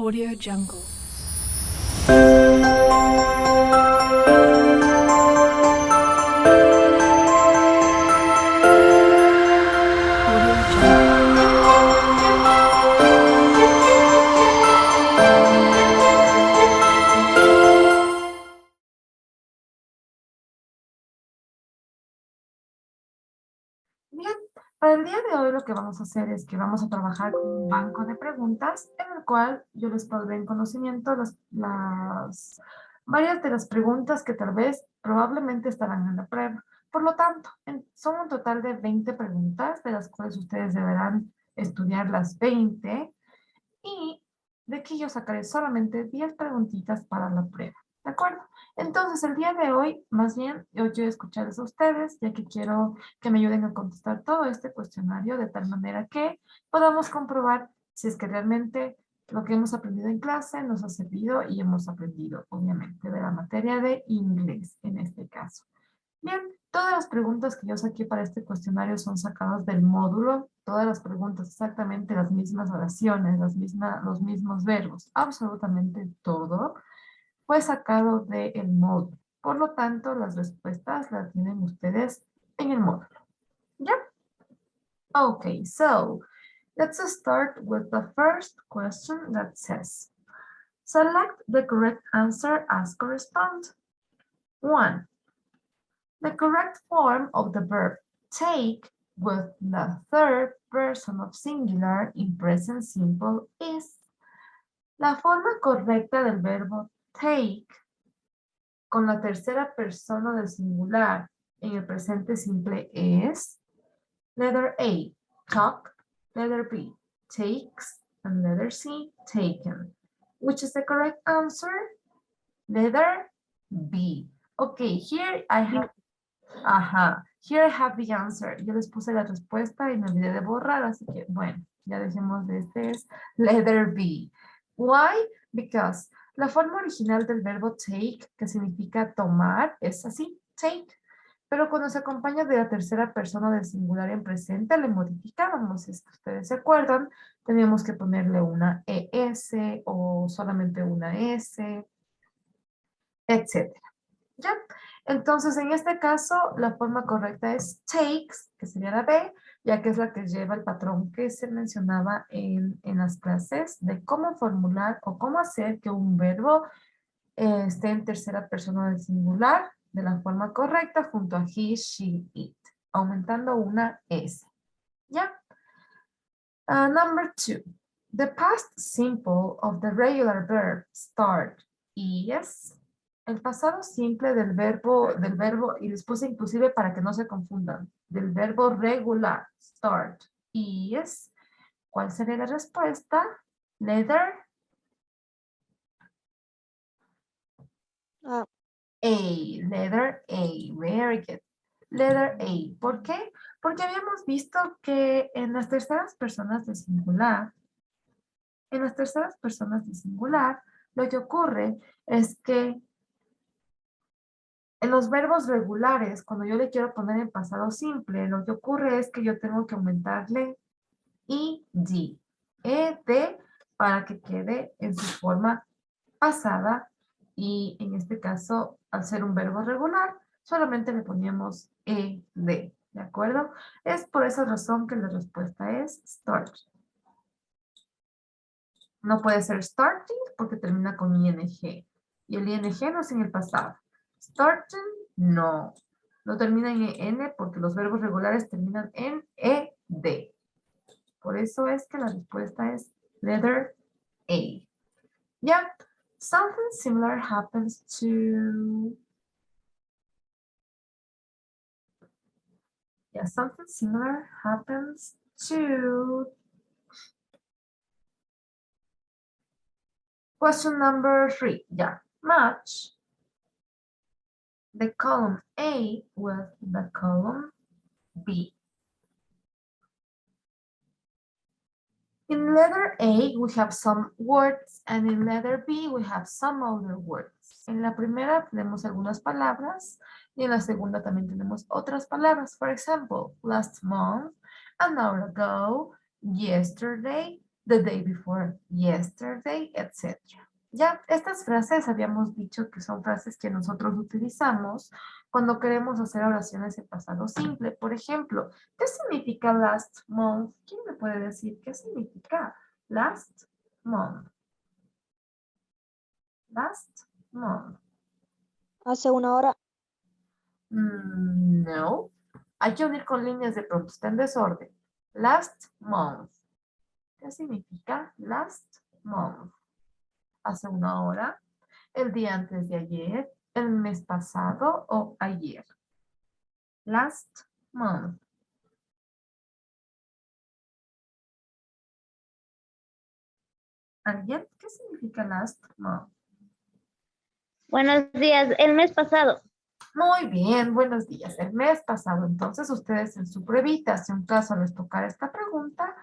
Audio Jungle. Audio Jungle. Bien, para el día de hoy lo que vamos a hacer es que vamos a trabajar con un banco de preguntas en el cual yo les pondré en conocimiento varias de las preguntas que tal vez probablemente estarán en la prueba. Por lo tanto, son un total de 20 preguntas, de las cuales ustedes deberán estudiar las 20 y de aquí yo sacaré solamente 10 preguntitas para la prueba. ¿De acuerdo? Entonces, el día de hoy, más bien, yo quiero escucharles a ustedes, ya que quiero que me ayuden a contestar todo este cuestionario de tal manera que podamos comprobar si es que realmente lo que hemos aprendido en clase nos ha servido y hemos aprendido, obviamente, de la materia de inglés en este caso. Bien, todas las preguntas que yo saqué para este cuestionario son sacadas del módulo, todas las preguntas, exactamente las mismas oraciones, los mismos verbos, absolutamente todo fue sacado del módulo. Por lo tanto, las respuestas las tienen ustedes en el módulo. ¿Ya? Okay, so let's start with the first question that says, select the correct answer as corresponds. 1. The correct form of the verb take with the third person of singular in present simple is. La forma correcta del verbo take con la tercera persona del singular en el presente simple es letter A, talk, letter B, takes, and letter C, taken. Which is the correct answer? Letter B. Okay, here I have here I have the answer. Yo les puse la respuesta y me olvidé de borrar, así que bueno, ya dejemos de este es letter B. Why? Because la forma original del verbo take, que significa tomar, es así, take. Pero cuando se acompaña de la tercera persona del singular en presente, le modificábamos. Si es que ustedes se acuerdan, teníamos que ponerle una ES o solamente una S, etc. ¿Ya? Entonces, en este caso, la forma correcta es takes, que sería la B, ya que es la que lleva el patrón que se mencionaba en las clases de cómo formular o cómo hacer que un verbo esté en tercera persona del singular de la forma correcta junto a he, she, it, aumentando una S. ¿Ya? Number 2. The past simple of the regular verb start is. El pasado simple del verbo, y les puse inclusive para que no se confundan, del verbo regular, start, is. ¿Cuál sería la respuesta? Letter Ah, A, letter A, very good. Letter A, ¿por qué? Porque habíamos visto que en las terceras personas de singular, lo que ocurre es que en los verbos regulares, cuando yo le quiero poner en pasado simple, lo que ocurre es que yo tengo que aumentarle ed, para que quede en su forma pasada, y en este caso, al ser un verbo regular, solamente le poníamos ed, ¿de acuerdo? Es por esa razón que la respuesta es start. No puede ser starting porque termina con ing. Y el ing no es en el pasado. Starting, no. No termina en en porque los verbos regulares terminan en ed. Por eso es que la respuesta es letter A. Yeah, something similar happens to... Yeah, something similar happens to... Question number 3. Yeah, match the column A with the column B. In letter A, we have some words, and in letter B, we have some other words. En la primera tenemos algunas palabras, y en la segunda también tenemos otras palabras. For example, last month, an hour ago, yesterday, the day before yesterday, etc. Ya, estas frases habíamos dicho que son frases que nosotros utilizamos cuando queremos hacer oraciones en pasado simple. Por ejemplo, ¿qué significa last month? ¿Quién me puede decir qué significa last month? Last month. Hace una hora. No. Hay que unir con líneas de pronto, está en desorden. Last month. ¿Qué significa last month? Hace una hora, el día antes de ayer, el mes pasado o ayer. Last month. ¿Alguien? ¿Qué significa last month? Buenos días, el mes pasado. Muy bien, buenos días. El mes pasado, entonces ustedes en su pruebita, si un caso les tocar esta pregunta,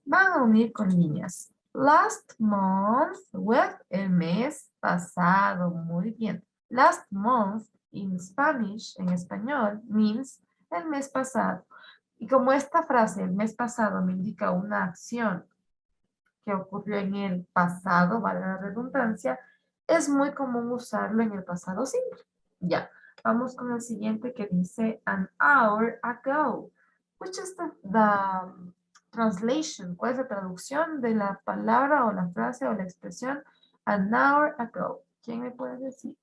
van a unir con líneas. Last month with el mes pasado. Muy bien. Last month in Spanish, en español, means el mes pasado. Y como esta frase, el mes pasado, me indica una acción que ocurrió en el pasado, vale la redundancia, es muy común usarlo en el pasado simple. Ya, vamos con el siguiente que dice an hour ago, which is the translation. ¿Cuál es la traducción de la palabra o la frase o la expresión an hour ago? ¿Quién me puede decir?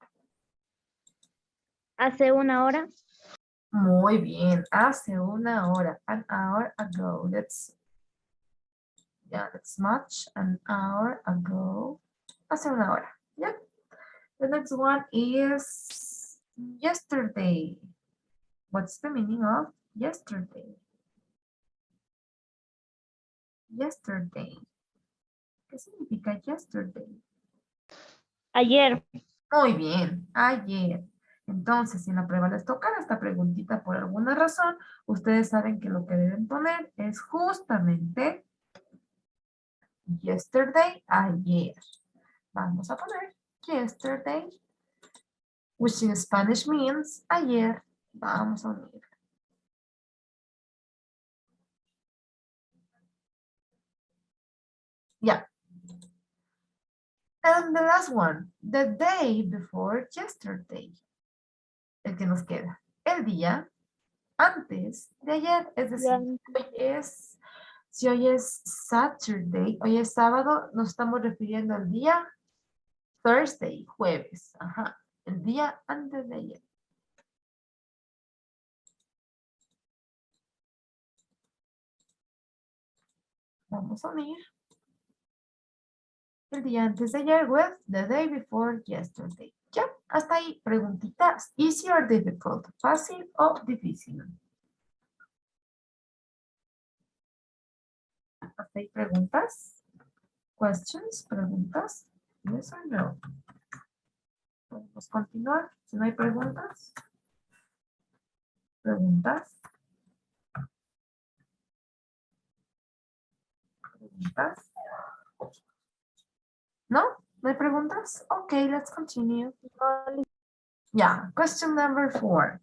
Hace una hora. Muy bien, hace una hora, an hour ago. Let's match an hour ago. Hace una hora. Yeah. The next one is yesterday. What's the meaning of yesterday? Yesterday. ¿Qué significa yesterday? Ayer. Muy bien, ayer. Entonces, si en la prueba les tocara esta preguntita por alguna razón, ustedes saben que lo que deben poner es justamente yesterday, ayer. Vamos a poner yesterday, which in Spanish means ayer. Vamos a unir. Yeah. And the last one, the day before yesterday. El que nos queda. El día antes de ayer. Es decir, si hoy es Saturday, hoy es sábado, nos estamos refiriendo al día Thursday, jueves. Ajá. El día antes de ayer. Vamos a unir. El día antes de ayer with the day before yesterday. Ya, hasta ahí, preguntitas. Easy or difficult, fácil o difícil. Hasta ahí, preguntas. Questions, preguntas. Yes or no. Podemos continuar. Si no hay preguntas. Preguntas. Preguntas. No? ¿No hay preguntas? Okay, let's continue. Yeah, question number 4.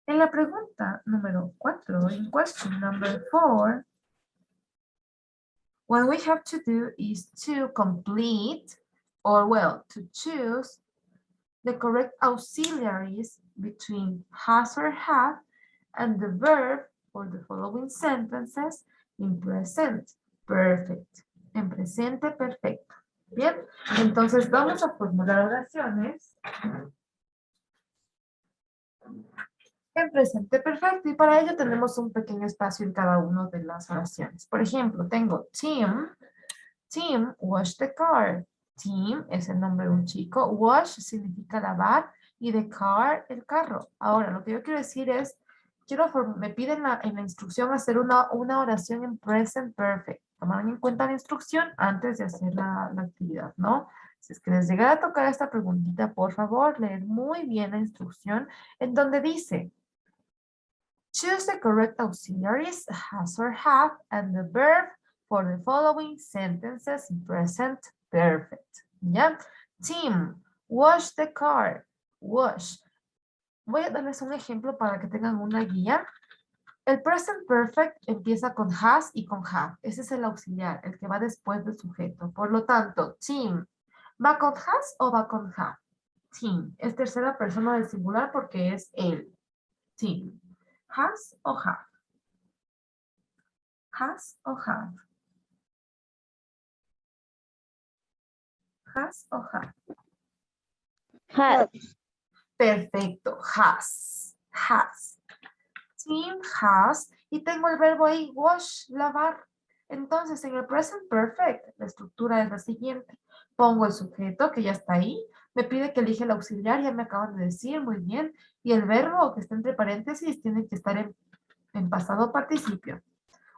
En la pregunta número 4, in question number 4, what we have to do is to complete, or well, to choose the correct auxiliaries between has or have and the verb for the following sentences in present perfect. En presente perfecto. Bien, entonces vamos a formular oraciones en presente perfecto y para ello tenemos un pequeño espacio en cada una de las oraciones. Por ejemplo, tengo Tim washed the car. Tim es el nombre de un chico, wash significa lavar y the car, el carro. Ahora, lo que yo quiero decir es, me piden en la instrucción hacer una oración en present perfect. Tomarán en cuenta la instrucción antes de hacer la actividad, ¿no? Si es que les llegara a tocar esta preguntita, por favor, leer muy bien la instrucción en donde dice, choose the correct auxiliaries, has or have, and the verb for the following sentences in present perfect. ¿Ya? Tim, wash the car. Wash. Voy a darles un ejemplo para que tengan una guía. El present perfect empieza con has y con have. Ese es el auxiliar, el que va después del sujeto. Por lo tanto, Tim, ¿va con has o va con have? Tim. Es tercera persona del singular porque es él. Tim. ¿Has o have? ¿Has o have? ¿Has o have? Has. Perfecto. Has. Has. Tim has. Y tengo el verbo ahí, wash, lavar. Entonces, en el present perfect, la estructura es la siguiente. Pongo el sujeto, que ya está ahí. Me pide que elija el auxiliar, ya me acaban de decir, muy bien. Y el verbo que está entre paréntesis tiene que estar en pasado participio.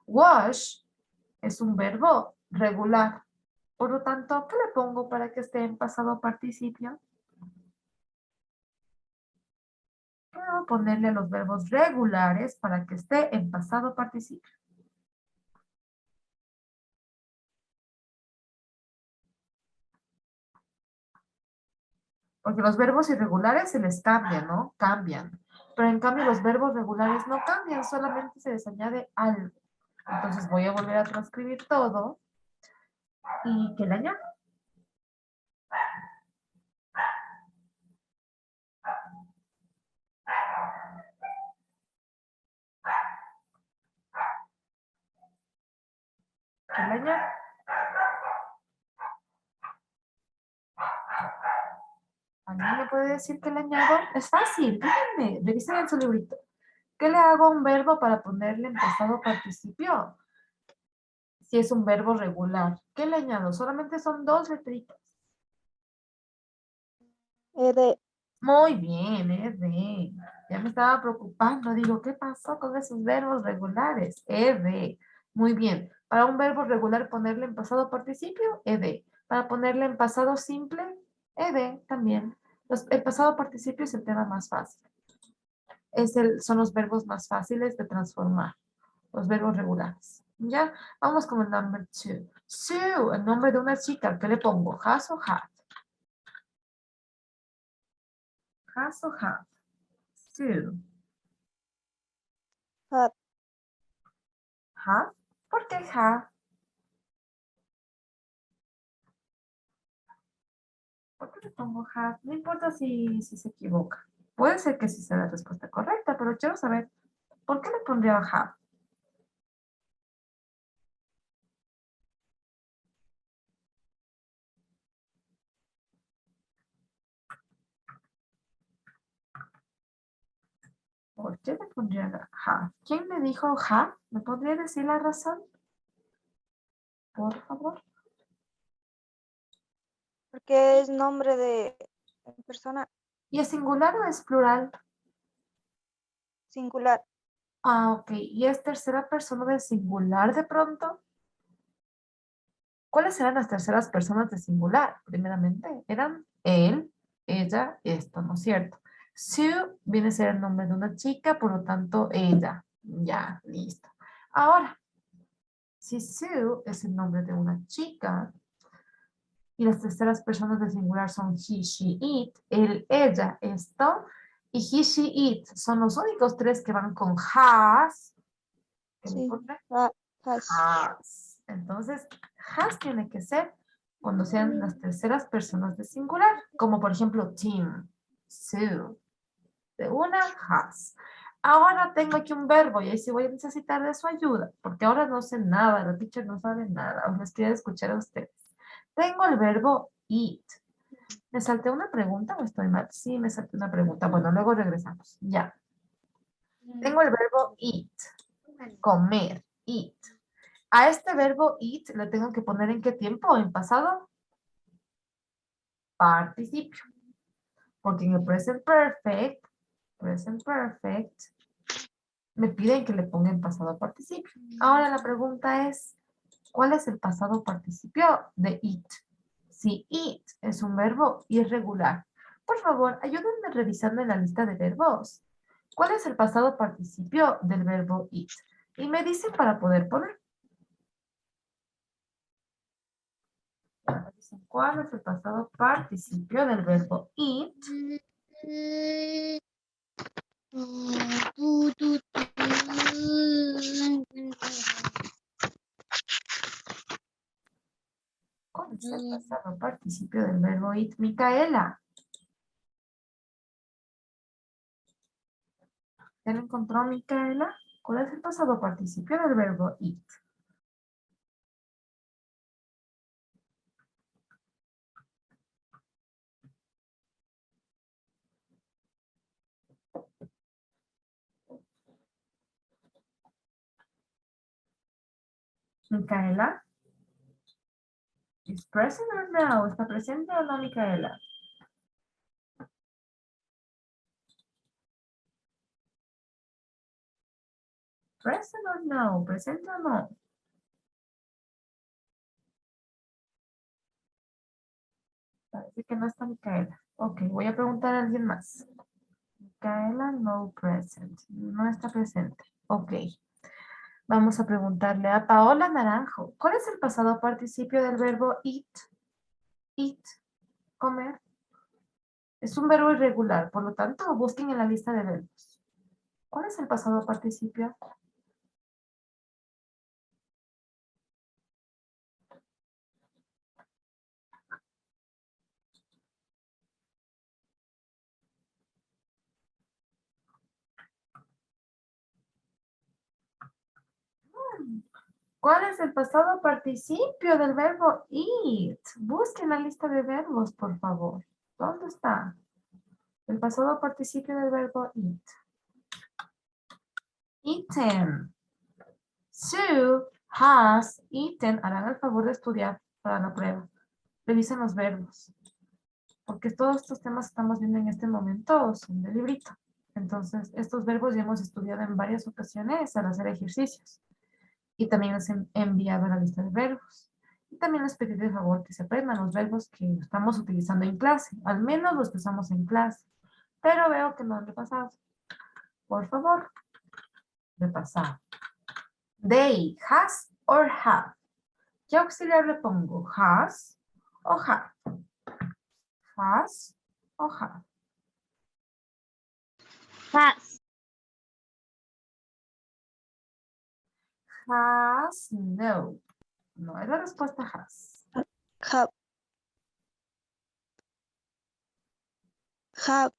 Wash es un verbo regular. Por lo tanto, ¿qué le pongo para que esté en pasado participio? Puedo ponerle a los verbos regulares para que esté en pasado participio. Porque los verbos irregulares se les cambian, ¿no? Cambian. Pero en cambio los verbos regulares no cambian, solamente se les añade algo. Entonces voy a volver a transcribir todo y que le añado. Que le añado. ¿Alguien me puede decir qué le añado? Es fácil, díganme, revisen en su librito. ¿Qué le hago a un verbo para ponerle en pasado participio? Si es un verbo regular. ¿Qué le añado? Solamente son dos letritas. ed, Muy bien, de. Ya me estaba preocupando. Digo, ¿qué pasó con esos verbos regulares? Ed. Muy bien. Para un verbo regular ponerle en pasado participio, ed. Para ponerle en pasado simple, ed también. El pasado participio es el tema más fácil. Son los verbos más fáciles de transformar. Los verbos regulares. ¿Ya? Vamos con el number 2. Sue, el nombre de una chica. ¿Qué le pongo? ¿Has o have? ¿Has o have? Sue. had, ¿Have? ¿Por qué have? ¿Por qué le pongo have? No importa si se equivoca. Puede ser que sí sea la respuesta correcta, pero quiero saber, ¿por qué le pondría have? ¿Por qué le pondría have? ¿Quién me dijo have? ¿Me podría decir la razón? Por favor. porque es nombre de persona ¿Y es singular o es plural? singular. Ah, ok. ¿Y es tercera persona de singular de pronto? ¿Cuáles eran las terceras personas de singular? Primeramente, eran él, ella, esto, ¿no es cierto? Sue viene a ser el nombre de una chica, por lo tanto, ella. Ya, listo. Ahora, si Sue es el nombre de una chica y las terceras personas de singular son he, she, it, él, ella, esto, y he, she, it son los únicos tres que van con has. ¿Qué me Sí. pone? Has. Has. Entonces, has tiene que ser cuando sean las terceras personas de singular, como por ejemplo Tim, Sue. De una, has. Ahora tengo aquí un verbo y ahí sí voy a necesitar de su ayuda, porque ahora no sé nada, la teacher no sabe nada, os les quiero escuchar a ustedes. Tengo el verbo eat. ¿Me salté una pregunta o estoy mal? Sí, me salté una pregunta. Bueno, luego regresamos. Ya. Tengo el verbo eat. Comer. Eat. A este verbo eat le tengo que poner ¿en qué tiempo? ¿En pasado? Participio. Porque en el present perfect, me piden que le ponga en pasado participio. Ahora la pregunta es, ¿cuál es el pasado participio de eat? Si eat es un verbo irregular. Por favor, ayúdenme revisando en la lista de verbos. ¿Cuál es el pasado participio del verbo eat? Y me dicen para poder poner. ¿Cuál es el pasado participio del verbo eat? ¿Cuál es el pasado participio del verbo eat? Micaela. ¿Ya lo encontró, Micaela? ¿Cuál es el pasado participio del verbo eat? Micaela. ¿Es present or no? ¿Está presente o no, Micaela? Present or no? ¿Presente o no? Parece que no está Micaela. Ok, voy a preguntar a alguien más. Micaela, no present. No está presente. Ok. Vamos a preguntarle a Paola Naranjo. ¿Cuál es el pasado participio del verbo eat? Eat, comer. Es un verbo irregular, por lo tanto, busquen en la lista de verbos. ¿Cuál es el pasado participio? ¿Cuál es el pasado participio del verbo eat? Busquen la lista de verbos, por favor. ¿Dónde está? El pasado participio del verbo eat. Eaten. Sue has eaten. Harán el favor de estudiar para la prueba. Revisen los verbos. Porque todos estos temas que estamos viendo en este momento son de librito. Entonces, estos verbos ya hemos estudiado en varias ocasiones al hacer ejercicios. Y también les he enviado la lista de verbos. Y también les pedí de favor que se aprendan los verbos que estamos utilizando en clase, al menos los que usamos en clase. Pero veo que no han repasado. Por favor, repasar. They, has or have. ¿Qué auxiliar le pongo? Has o have. Has o have. Has. Has, no. No es la respuesta has. Have. Have.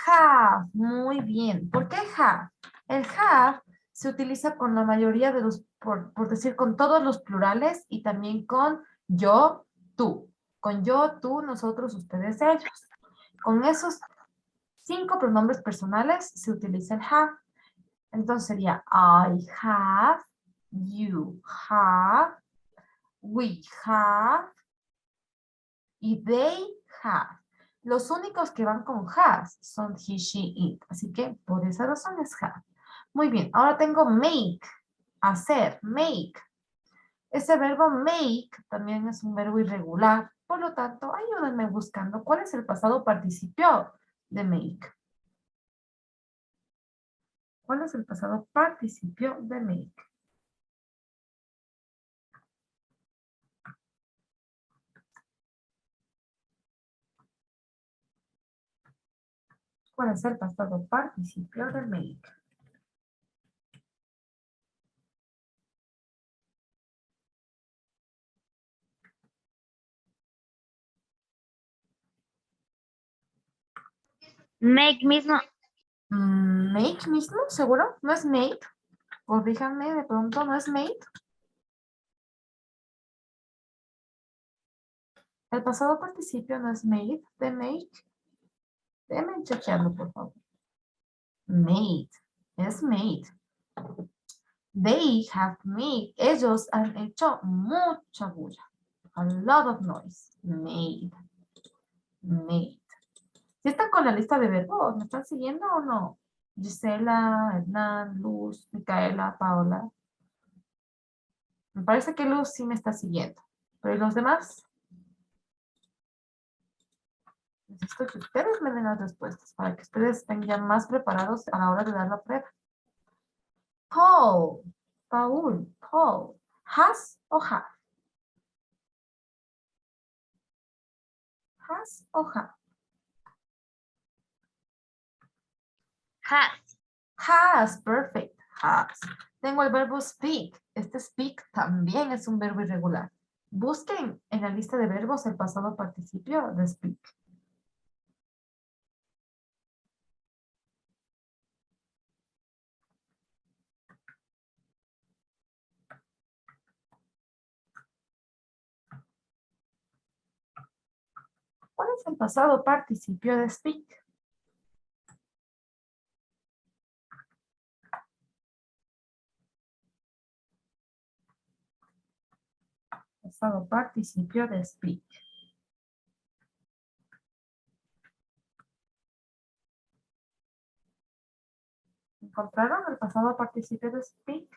Have, muy bien. ¿Por qué have? El have se utiliza con la mayoría de los, por decir, con todos los plurales y también con yo, tú. Con yo, tú, nosotros, ustedes, ellos. Con esos 5 pronombres personales se utiliza el have. Entonces sería I have, you have, we have y they have. Los únicos que van con has son he, she, it. Así que por esa razón es have. Muy bien, ahora tengo make, hacer, make. Ese verbo make también es un verbo irregular. Por lo tanto, ayúdenme buscando cuál es el pasado participio de make. ¿Cuál es el pasado participio de make? ¿Cuál es el pasado participio de make? Make mismo. Make mismo, ¿seguro? ¿No es made? Corríjanme de pronto, ¿no es made? El pasado participio no es made, de make. Déjenme chequearlo, por favor. Made, es made. They have made. Ellos han hecho mucha bulla. A lot of noise. Made. Made. ¿Sí están con la lista de verbos? ¿Me están siguiendo o no? Gisela, Hernán, Luz, Micaela, Paola. Me parece que Luz sí me está siguiendo. ¿Pero y los demás? Necesito que ustedes me den las respuestas para que ustedes estén ya más preparados a la hora de dar la prueba. Paul, Paul, has o have? Has o have? Has. Has, perfect, has. Tengo el verbo speak. Este speak también es un verbo irregular. Busquen en la lista de verbos el pasado participio de speak. ¿Cuál es el pasado participio de speak? Pasado participio de speak. ¿Encontraron el pasado participio de speak?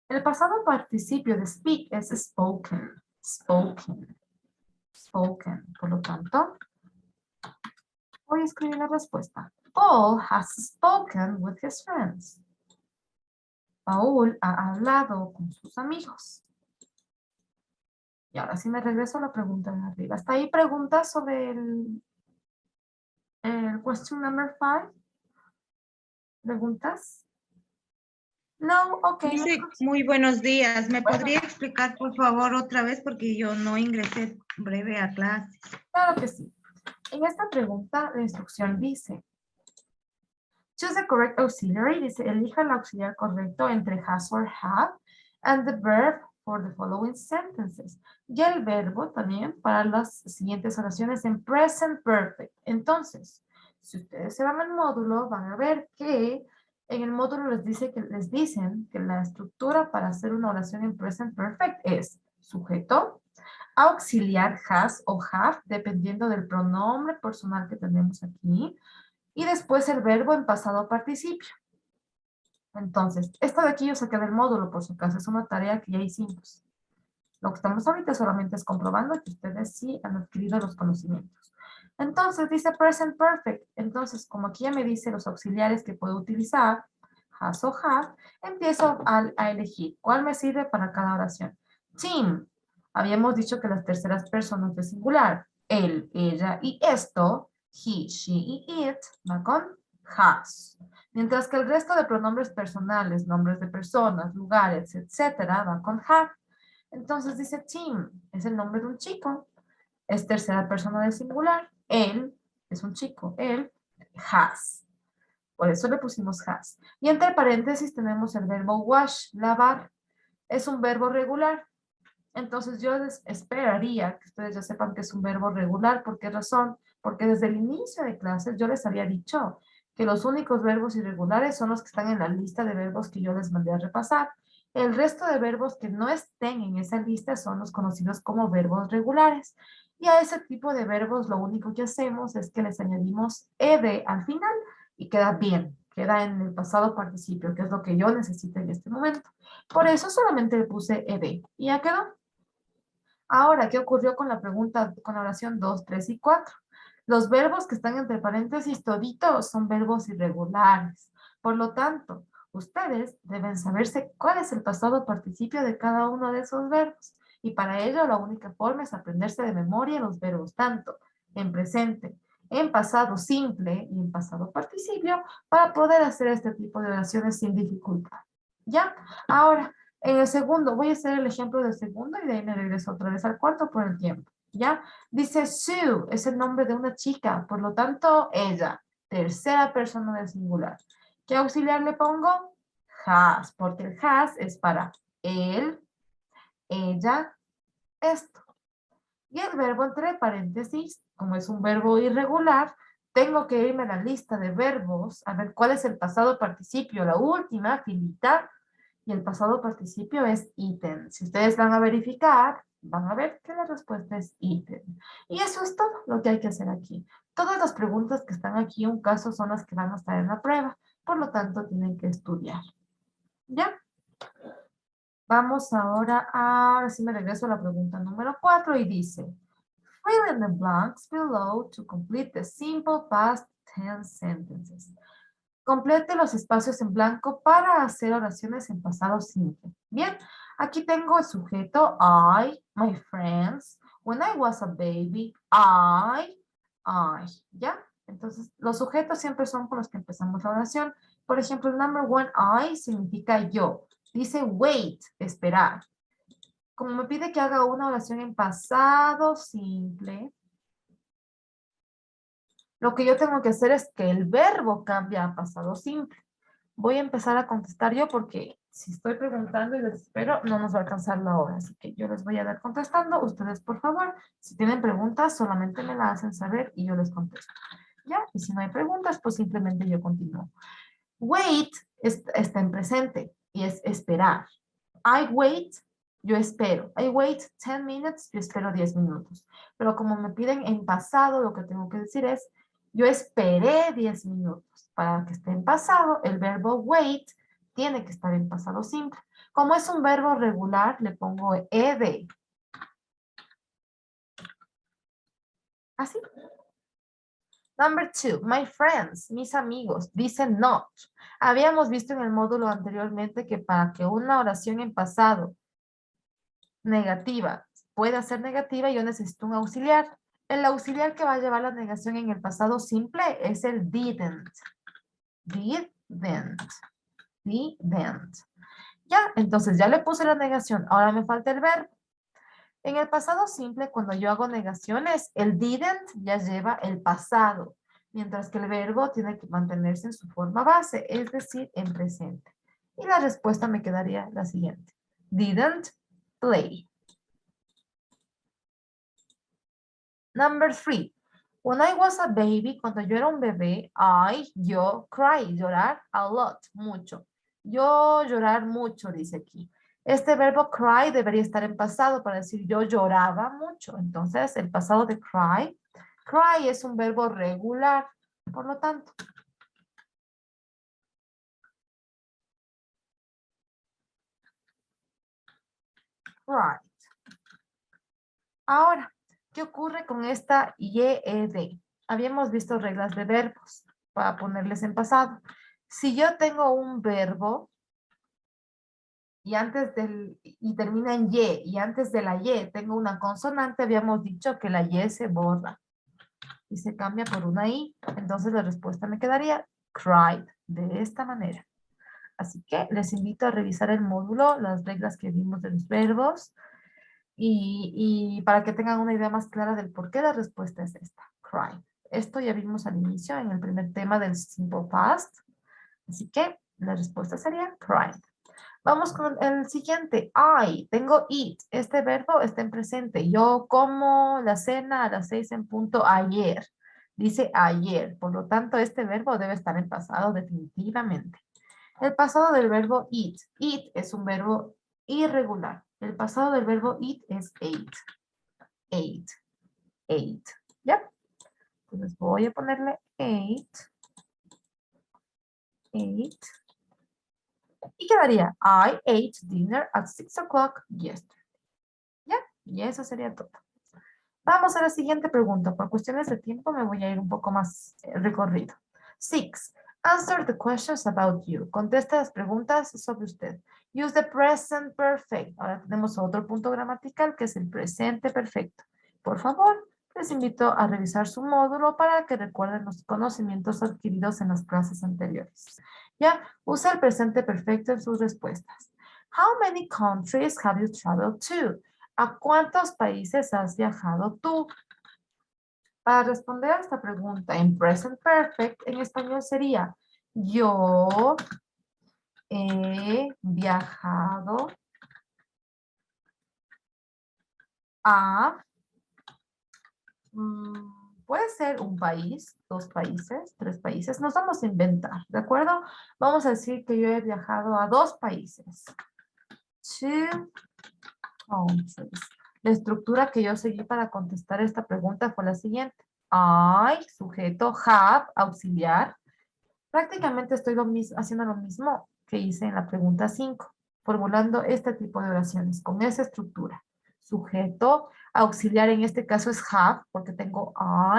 El pasado participio de speak es spoken. Spoken. Spoken. Por lo tanto, voy a escribir la respuesta. Paul has spoken with his friends. Paul ha hablado con sus amigos. Y ahora sí me regreso a la pregunta de arriba. ¿Está ahí preguntas sobre el question number 5? ¿Preguntas? No, ok. Dice, muy buenos días. ¿Me podría explicar, por favor, otra vez? Porque yo no ingresé breve a clase. Claro que sí. En esta pregunta de instrucción dice, choose the correct auxiliary. Dice, elija el auxiliar correcto entre has or have and the verb for the following sentences. Y el verbo también para las siguientes oraciones en present perfect. Entonces, si ustedes se van al módulo, van a ver que en el módulo les dicen que la estructura para hacer una oración en present perfect es sujeto, auxiliar has o have, dependiendo del pronombre personal que tenemos aquí, y después el verbo en pasado participio. Entonces, esto de aquí yo saqué del módulo, por si acaso, es una tarea que ya hicimos. Lo que estamos ahorita solamente es comprobando que ustedes sí han adquirido los conocimientos. Entonces, dice present perfect. Entonces, como aquí ya me dice los auxiliares que puedo utilizar, has o have, empiezo a elegir cuál me sirve para cada oración. Team. Habíamos dicho que las terceras personas de singular, él, ella y esto, he, she y it, va con has. Mientras que el resto de pronombres personales, nombres de personas, lugares, etcétera, va con have. Entonces dice Tim, es el nombre de un chico, es tercera persona del singular, él es un chico, él has. Por eso le pusimos has. Y entre paréntesis tenemos el verbo wash, lavar. Es un verbo regular. Entonces yo les esperaría que ustedes ya sepan que es un verbo regular. ¿Por qué razón? Porque desde el inicio de clases yo les había dicho que los únicos verbos irregulares son los que están en la lista de verbos que yo les mandé a repasar. El resto de verbos que no estén en esa lista son los conocidos como verbos regulares. Y a ese tipo de verbos lo único que hacemos es que les añadimos ed al final y queda bien, queda en el pasado participio, que es lo que yo necesito en este momento. Por eso solamente le puse ed y ya quedó. Ahora, ¿qué ocurrió con la pregunta, con la oración 2, 3 y 4? Los verbos que están entre paréntesis toditos son verbos irregulares. Por lo tanto, ustedes deben saberse cuál es el pasado participio de cada uno de esos verbos. Y para ello, la única forma es aprenderse de memoria los verbos tanto en presente, en pasado simple y en pasado participio para poder hacer este tipo de oraciones sin dificultad. ¿Ya? Ahora, en el segundo, voy a hacer el ejemplo del segundo y de ahí me regreso otra vez al cuarto por el tiempo. ¿Ya? Dice Sue, es el nombre de una chica, por lo tanto, ella, tercera persona del singular. ¿Qué auxiliar le pongo? Has, porque el has es para él, ella, esto. Y el verbo entre paréntesis, como es un verbo irregular, tengo que irme a la lista de verbos, a ver cuál es el pasado participio, la última filita, y el pasado participio es eaten. Si ustedes van a verificar, van a ver que la respuesta es eaten. Y eso es todo lo que hay que hacer aquí. Todas las preguntas que están aquí en un caso son las que van a estar en la prueba. Por lo tanto, tienen que estudiar. ¿Ya? Vamos ahora sí me regreso a la pregunta número 4 y dice, fill in the blanks below to complete the simple past tense sentences. Complete los espacios en blanco para hacer oraciones en pasado simple. Bien, Aquí tengo el sujeto, I, my friends. When I was a baby, I, ¿ya? Entonces, los sujetos siempre son con los que empezamos la oración. Por ejemplo, el number one, I, significa yo. Dice wait, esperar. Como me pide que haga una oración en pasado simple, lo que yo tengo que hacer es que el verbo cambie a pasado simple. Voy a empezar a contestar yo porque si estoy preguntando y les espero, no nos va a alcanzar la hora. Así que yo les voy a dar contestando. Ustedes, por favor, si tienen preguntas, solamente me la hacen saber y yo les contesto. ¿Ya? Y si no hay preguntas, pues simplemente yo continúo. Wait está en presente y es esperar. I wait, yo espero. I wait 10 minutes, yo espero 10 minutos. Pero como me piden en pasado, lo que tengo que decir es, yo esperé 10 minutos. Para que esté en pasado, el verbo wait tiene que estar en pasado simple. Como es un verbo regular, le pongo ed. Así. Number 2, my friends, mis amigos, dice not. Habíamos visto en el módulo anteriormente que para que una oración en pasado negativa pueda ser negativa, yo necesito un auxiliar. El auxiliar que va a llevar la negación en el pasado simple es el didn't. Didn't. Ya, entonces ya le puse la negación. Ahora me falta el verbo. En el pasado simple, cuando yo hago negaciones, el didn't ya lleva el pasado, mientras que el verbo tiene que mantenerse en su forma base, es decir, en presente. Y la respuesta me quedaría la siguiente. Didn't play. Number 3. When I was a baby, cuando yo era un bebé, yo cry, llorar a lot, mucho. Yo llorar mucho, dice aquí. Este verbo cry debería estar en pasado para decir yo lloraba mucho. Entonces, el pasado de cry, cry es un verbo regular. Por lo tanto, cry. Ahora, ¿qué ocurre con esta YED? Habíamos visto reglas de verbos para ponerles en pasado. Si yo tengo un verbo y termina en y antes de la y tengo una consonante, habíamos dicho que la y se borra y se cambia por una i. Entonces la respuesta me quedaría cried, de esta manera. Así que les invito a revisar el módulo, las reglas que vimos de los verbos y para que tengan una idea más clara del por qué la respuesta es esta, cried. Esto ya vimos al inicio en el primer tema del simple past. Así que la respuesta sería cried. Vamos con el siguiente. Tengo eat. Este verbo está en presente. Yo como la cena a las 6 en punto ayer. Dice ayer. Por lo tanto, este verbo debe estar en pasado definitivamente. El pasado del verbo eat. Eat es un verbo irregular. El pasado del verbo eat es ate. Ate. Ate. ¿Ya? Entonces voy a ponerle ate. Ate. Y quedaría, I ate dinner at 6 o'clock yesterday. ¿Ya? Y eso sería todo. Vamos a la siguiente pregunta. Por cuestiones de tiempo me voy a ir un poco más recorrido. 6. Answer the questions about you. Contesta las preguntas sobre usted. Use the present perfect. Ahora tenemos otro punto gramatical que es el presente perfecto. Por favor, les invito a revisar su módulo para que recuerden los conocimientos adquiridos en las clases anteriores. Ya, usa el presente perfecto en sus respuestas. How many countries have you traveled to? ¿A cuántos países has viajado tú? Para responder a esta pregunta en present perfect, en español sería yo he viajado a puede ser un país, 2 países, 3 países. Nos vamos a inventar, ¿de acuerdo? Vamos a decir que yo he viajado a 2 países. 2 countries. La estructura que yo seguí para contestar esta pregunta fue la siguiente. I, sujeto, have, auxiliar. Prácticamente estoy haciendo lo mismo que hice en la pregunta 5, formulando este tipo de oraciones con esa estructura. Sujeto, auxiliar en este caso es have, porque tengo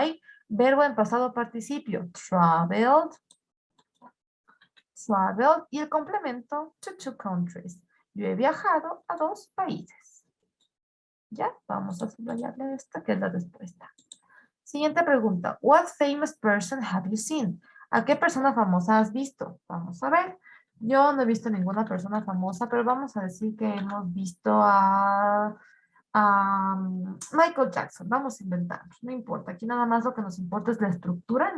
I, verbo en pasado participio, traveled, y el complemento to 2 countries. Yo he viajado a 2 países. Ya, vamos a subrayarle esta, que es la respuesta. Siguiente pregunta. What famous person have you seen? ¿A qué persona famosa has visto? Vamos a ver. Yo no he visto ninguna persona famosa, pero vamos a decir que hemos visto a Michael Jackson. Vamos a inventar. No importa. Aquí nada más lo que nos importa es la estructura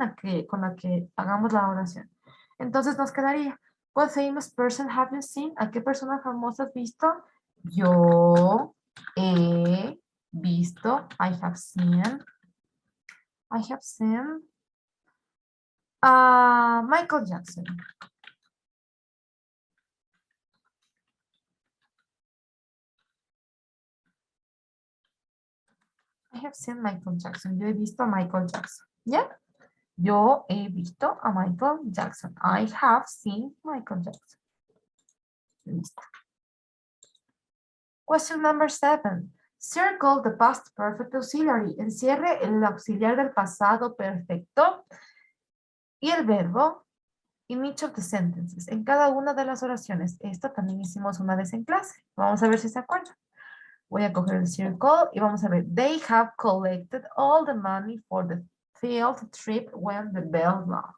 con la que hagamos la oración. Entonces nos quedaría, what famous person have you seen? ¿A qué persona famosa has visto? Yo he visto, I have seen a Michael Jackson. I have seen Michael Jackson. Yo he visto a Michael Jackson. ¿Ya? Yo he visto a Michael Jackson. I have seen Michael Jackson. Listo. Question number 7. Circle the past perfect auxiliary. Encierre el auxiliar del pasado perfecto y el verbo in each of the sentences. En cada una de las oraciones. Esto también hicimos una vez en clase. Vamos a ver si se acuerdan. Voy a coger el circle y vamos a ver. They have collected all the money for the field trip when the bell rang.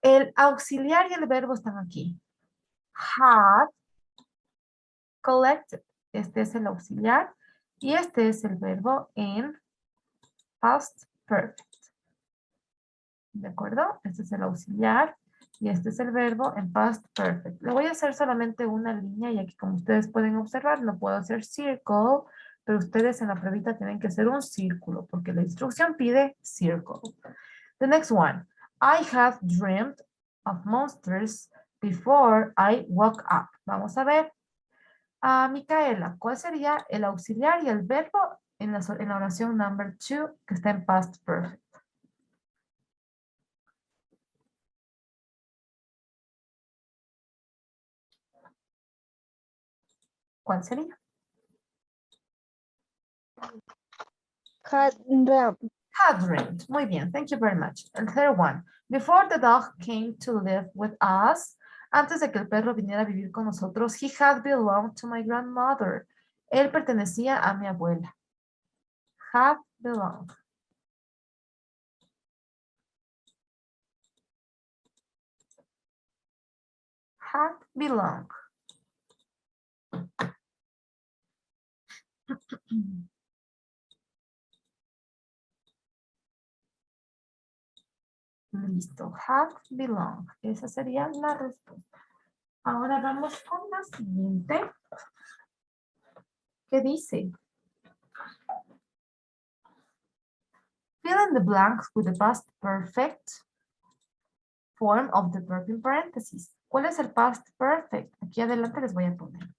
El auxiliar y el verbo están aquí. Have collected. Este es el auxiliar y este es el verbo en past perfect. ¿De acuerdo? Este es el auxiliar y este es el verbo en past perfect. Le voy a hacer solamente una línea y aquí como ustedes pueden observar no puedo hacer circle, pero ustedes en la pruebita tienen que hacer un círculo porque la instrucción pide circle. The next one. I have dreamed of monsters before I woke up. Vamos a ver. Micaela, ¿cuál sería el auxiliar y el verbo en la oración number 2 que está en past perfect? ¿Cuál sería? Had dreamt. Had dreamed. Muy bien, thank you very much. El third one. Before the dog came to live with us, antes de que el perro viniera a vivir con nosotros, he had belonged to my grandmother. Él pertenecía a mi abuela. Had belonged. Had belonged. Listo. Had belonged. Esa sería la respuesta. Ahora vamos con la siguiente. ¿Qué dice? Fill in the blanks with the past perfect form of the verb in parentheses. ¿Cuál es el past perfect? Aquí adelante les voy a poner.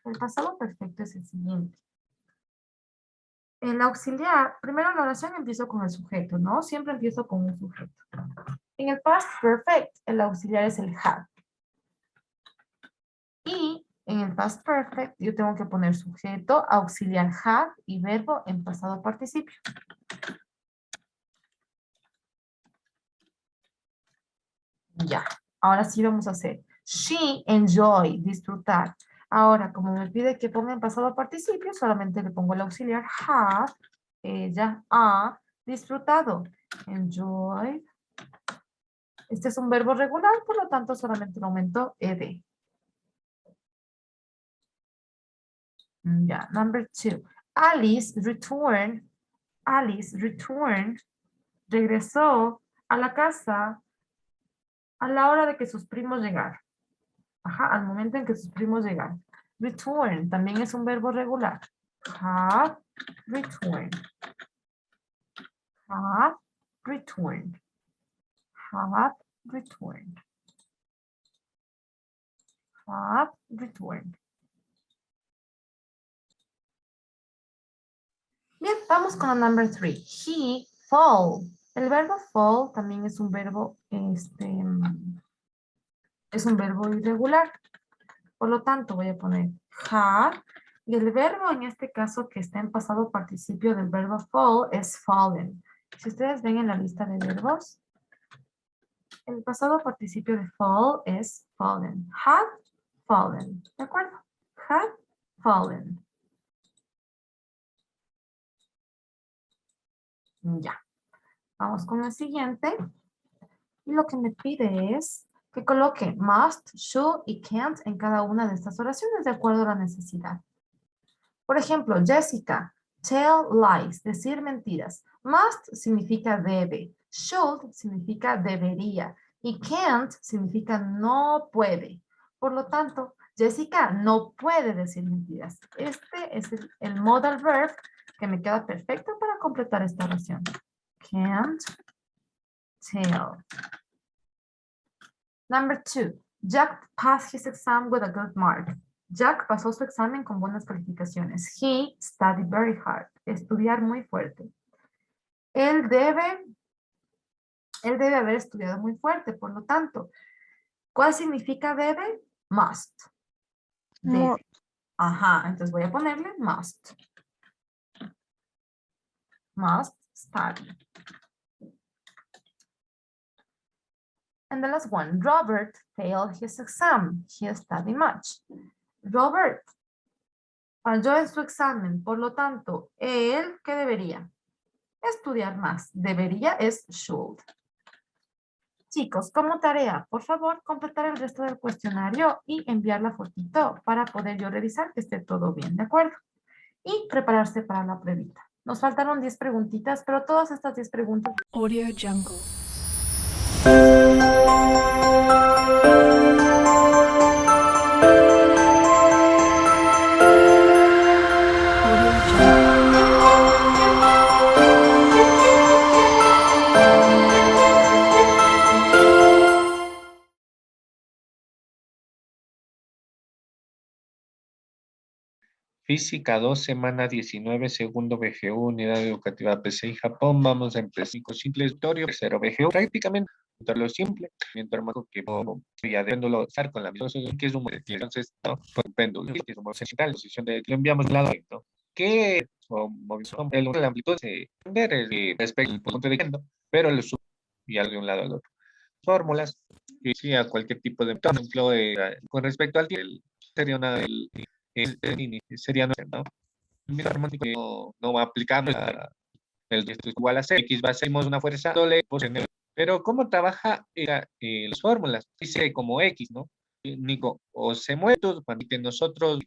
El pasado perfecto es el siguiente. El auxiliar, primero en la oración empiezo con el sujeto, ¿no? Siempre empiezo con un sujeto. En el past perfect, el auxiliar es el had. Y en el past perfect, yo tengo que poner sujeto, auxiliar had y verbo en pasado participio. Ya, ahora sí vamos a hacer. She enjoyed, disfrutar. Ahora, como me pide que ponga en pasado participio, solamente le pongo el auxiliar had, ella ha disfrutado. Enjoyed. Este es un verbo regular, por lo tanto solamente lo aumento ed. Ya, number 2. Alice returned, regresó a la casa a la hora de que sus primos llegaron. Ajá, al momento en que sus primos llegaron. Return también es un verbo regular. Have returned. Have returned. Have returned. Have returned. Bien, vamos con la number 3. He fall. El verbo fall también es un verbo, es un verbo irregular. Por lo tanto, voy a poner had. Y el verbo en este caso que está en pasado participio del verbo fall es fallen. Si ustedes ven en la lista de verbos, el pasado participio de fall es fallen. Had fallen. ¿De acuerdo? Have fallen. Ya. Vamos con el siguiente. Y lo que me pide es que coloque must, should y can't en cada una de estas oraciones de acuerdo a la necesidad. Por ejemplo, Jessica, tell lies, decir mentiras. Must significa debe. Should significa debería. Y can't significa no puede. Por lo tanto, Jessica no puede decir mentiras. Este es el modal verb que me queda perfecto para completar esta oración. Can't tell. Number 2. Jack passed his exam with a good mark. Jack pasó su examen con buenas calificaciones. He studied very hard. Estudiar muy fuerte. Él debe haber estudiado muy fuerte, por lo tanto, ¿cuál significa debe? Must. Debe. Mu- Ajá, entonces voy a ponerle must. Must study. And the last one, Robert failed his exam. He studied much. Robert falló en su examen, por lo tanto, él, ¿qué debería? Estudiar más. Debería es should. Chicos, como tarea, por favor, completar el resto del cuestionario y enviar la fotito para poder yo revisar que esté todo bien, ¿de acuerdo? Y prepararse para la pruebita. Nos faltaron 10 preguntitas, pero todas estas 10 preguntas Audio Jungle. Audio Jungle. Física 2, semana 19, segundo BGU, unidad educativa PCI Japón. Vamos a empezar con simple historia, tercero BGU. Prácticamente lo simple, mientras más que ya péndulo estar con la misma que es un entonces, ¿no? Pues, péndulo, que es un central, posición de lo enviamos de lado, ¿no? Que la amplitud se ver respecto al punto de vista, pero lo sube y de un lado al otro. Fórmulas, que sí, a cualquier tipo de, por ejemplo, con respecto al tiempo, sería una sería ¿no? El armónico no va a aplicar el esto es igual a C, X va a ser una fuerza doble, pero ¿cómo trabaja las fórmulas? Dice como X, ¿no? Nico, o se mueve cuando nosotros,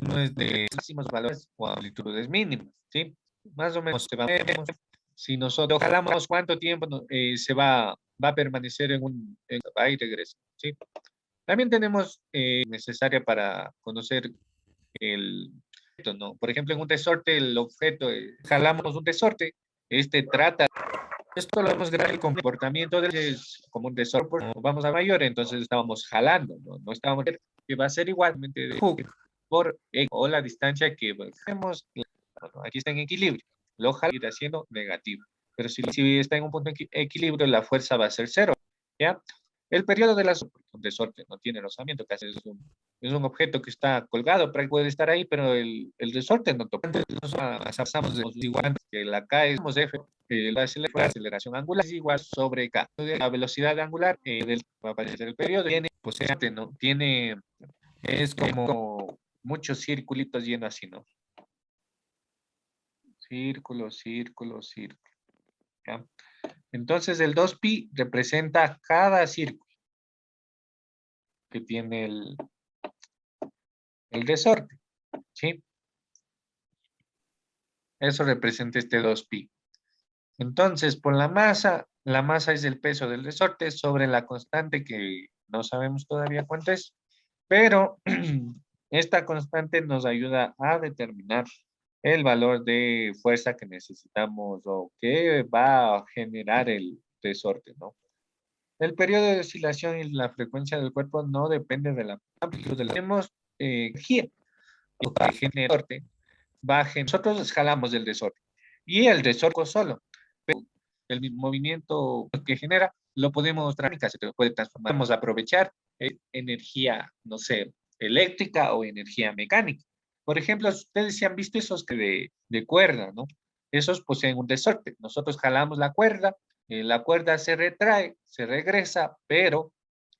uno es de máximos valores o amplitudes mínimas, ¿sí? Más o menos se va a ver, si nosotros jalamos cuánto tiempo se va a permanecer va y regresa, ¿sí? También tenemos necesaria para conocer el objeto, ¿no? Por ejemplo, en un resorte, el objeto, jalamos un resorte, trata, esto lo vemos grabar el comportamiento como un resorte, vamos a mayor, entonces estábamos jalando, no estábamos, que va a ser igualmente de por o la distancia que vemos, bueno, aquí está en equilibrio, lo jala ir haciendo negativo, pero si está en un punto de equilibrio, la fuerza va a ser cero, ¿ya? El periodo de un resorte no tiene rozamiento, casi es un objeto que está colgado, puede estar ahí, pero el resorte no toca. Entonces, pasamos de igual que la K es F, la aceleración angular es igual sobre K. La velocidad angular va a aparecer el periodo, pues ¿no? Es como muchos circulitos yendo así, ¿no? Círculo, círculo, círculo. ¿Ya? Entonces el 2pi representa cada círculo que tiene el resorte, ¿sí? Eso representa este 2pi. Entonces, por la masa es el peso del resorte sobre la constante que no sabemos todavía cuánto es, pero esta constante nos ayuda a determinar el valor de fuerza que necesitamos o que va a generar el resorte, ¿no? El periodo de oscilación y la frecuencia del cuerpo no depende de la amplitud de la energía. Lo que genera el resorte nosotros jalamos del resorte y el resorte solo, pero el mismo movimiento que genera lo podemos se puede transformar. Podemos aprovechar energía, no sé, eléctrica o energía mecánica. Por ejemplo, ustedes se han visto esos que de cuerda, ¿no? Esos poseen un resorte. Nosotros jalamos la cuerda se retrae, se regresa, pero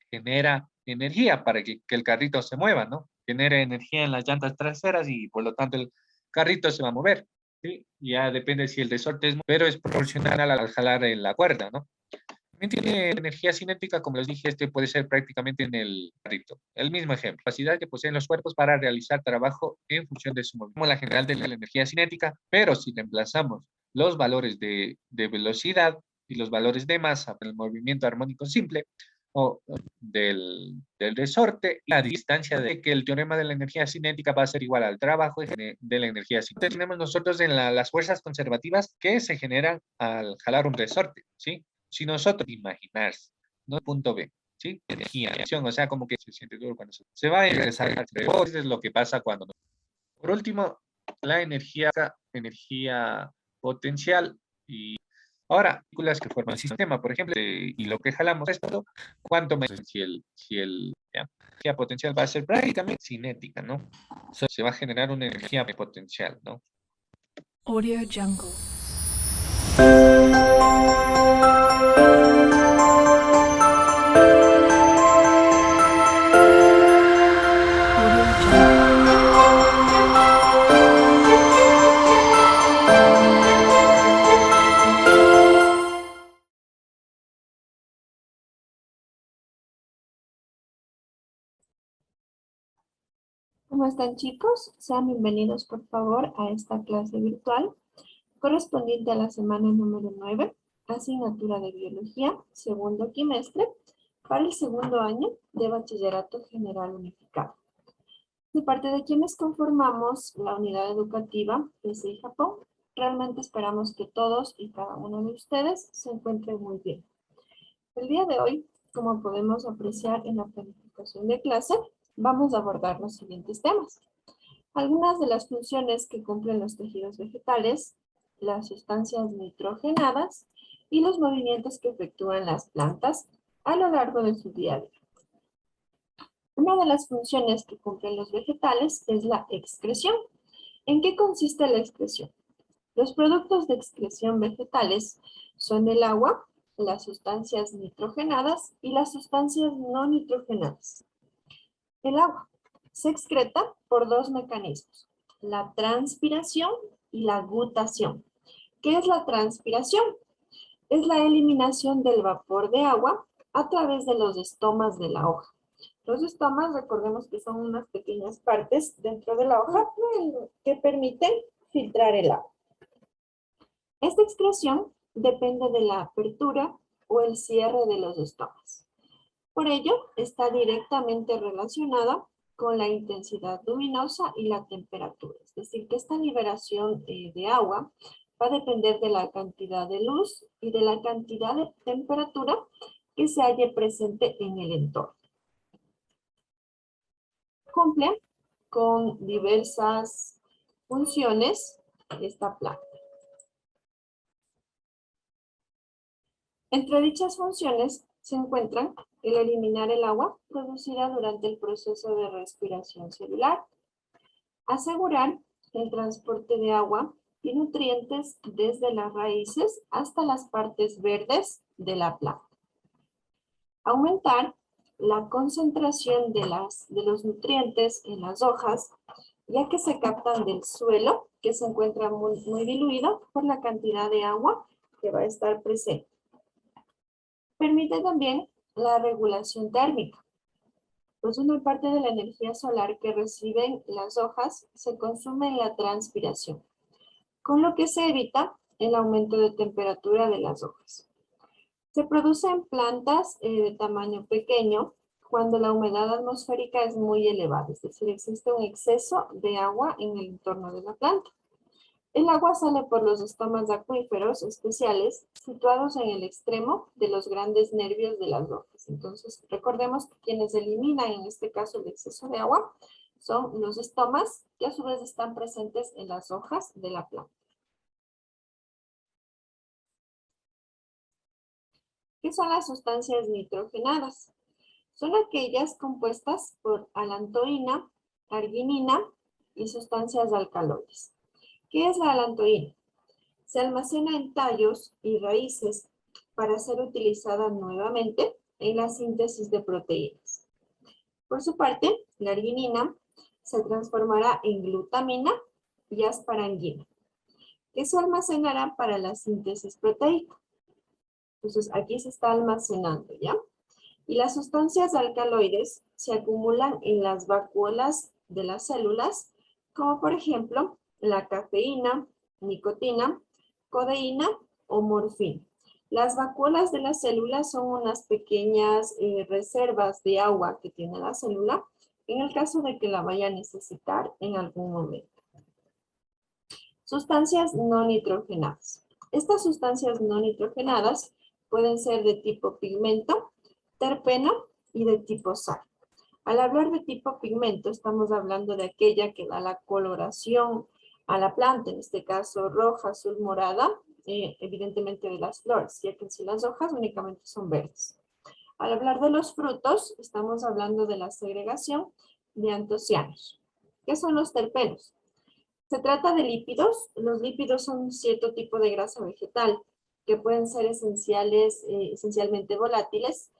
genera energía para que el carrito se mueva, ¿no? genera energía en las llantas traseras y por lo tanto el carrito se va a mover. ¿Sí? Ya depende si el resorte es, pero es proporcional al jalar en la cuerda, ¿no? También tiene energía cinética, como les dije, este puede ser prácticamente en el carrito. El mismo ejemplo, capacidad que poseen los cuerpos para realizar trabajo en función de su movimiento, como la general de la energía cinética, pero si reemplazamos los valores de velocidad y los valores de masa por el movimiento armónico simple o del resorte, la distancia de que el teorema de la energía cinética va a ser igual al trabajo de la energía cinética. Tenemos nosotros en las fuerzas conservativas que se generan al jalar un resorte, ¿sí? Si nosotros imaginarse, ¿no? Punto B, ¿sí? Energía, acción, o sea, como que se siente duro cuando se va a ingresar al rebote, es lo que pasa cuando no. Por último, la energía potencial y ahora, partículas que forman el sistema, por ejemplo, y lo que jalamos esto, ¿cuánto más la energía potencial va a ser prácticamente cinética, ¿no? Se va a generar una energía potencial, ¿no? Audio Jungle. Audio Jungle. ¿Cómo están, chicos? Sean bienvenidos, por favor, a esta clase virtual correspondiente a la semana número 9, asignatura de Biología, segundo quimestre, para el segundo año de Bachillerato General Unificado. De parte de quienes conformamos la unidad educativa PCI Japón, realmente esperamos que todos y cada uno de ustedes se encuentren muy bien. El día de hoy, como podemos apreciar en la planificación de clase, vamos a abordar los siguientes temas. Algunas de las funciones que cumplen los tejidos vegetales, las sustancias nitrogenadas y los movimientos que efectúan las plantas a lo largo de su día a día. Una de las funciones que cumplen los vegetales es la excreción. ¿En qué consiste la excreción? Los productos de excreción vegetales son el agua, las sustancias nitrogenadas y las sustancias no nitrogenadas. El agua se excreta por dos mecanismos, la transpiración y la gutación. ¿Qué es la transpiración? Es la eliminación del vapor de agua a través de los estomas de la hoja. Los estomas, recordemos que son unas pequeñas partes dentro de la hoja que permiten filtrar el agua. Esta excreción depende de la apertura o el cierre de los estomas. Por ello, está directamente relacionada con la intensidad luminosa y la temperatura. Es decir, que esta liberación de agua va a depender de la cantidad de luz y de la cantidad de temperatura que se halle presente en el entorno. Cumple con diversas funciones esta planta. Entre dichas funciones se encuentran el eliminar el agua producida durante el proceso de respiración celular, asegurar el transporte de agua y nutrientes desde las raíces hasta las partes verdes de la planta, aumentar la concentración de los nutrientes en las hojas, ya que se captan del suelo, que se encuentra muy diluido por la cantidad de agua que va a estar presente. Permite también la regulación térmica, pues una parte de la energía solar que reciben las hojas se consume en la transpiración, con lo que se evita el aumento de temperatura de las hojas. Se produce en plantas de tamaño pequeño cuando la humedad atmosférica es muy elevada, es decir, existe un exceso de agua en el entorno de la planta. El agua sale por los estomas acuíferos especiales situados en el extremo de los grandes nervios de las hojas. Entonces, recordemos que quienes eliminan en este caso el exceso de agua son los estomas que a su vez están presentes en las hojas de la planta. ¿Qué son las sustancias nitrogenadas? Son aquellas compuestas por alantoína, arginina y sustancias alcaloides. ¿Qué es la alantoína? Se almacena en tallos y raíces para ser utilizada nuevamente en la síntesis de proteínas. Por su parte, la arginina se transformará en glutamina y asparagina, que se almacenará para la síntesis proteica. Entonces, aquí se está almacenando, ¿ya? Y las sustancias alcaloides se acumulan en las vacuolas de las células, como por ejemplo la cafeína, nicotina, codeína o morfina. Las vacuolas de las células son unas pequeñas reservas de agua que tiene la célula en el caso de que la vaya a necesitar en algún momento. Sustancias no nitrogenadas. Estas sustancias no nitrogenadas pueden ser de tipo pigmento, terpeno y de tipo sal. Al hablar de tipo pigmento, estamos hablando de aquella que da la coloración a la planta, en este caso roja, azul, morada, evidentemente de las flores, ya que si las hojas únicamente son verdes. Al hablar de los frutos, estamos hablando de la segregación de antocianos. ¿Qué son los terpenos? Se trata de lípidos. Los lípidos son un cierto tipo de grasa vegetal que pueden ser esencialmente volátiles,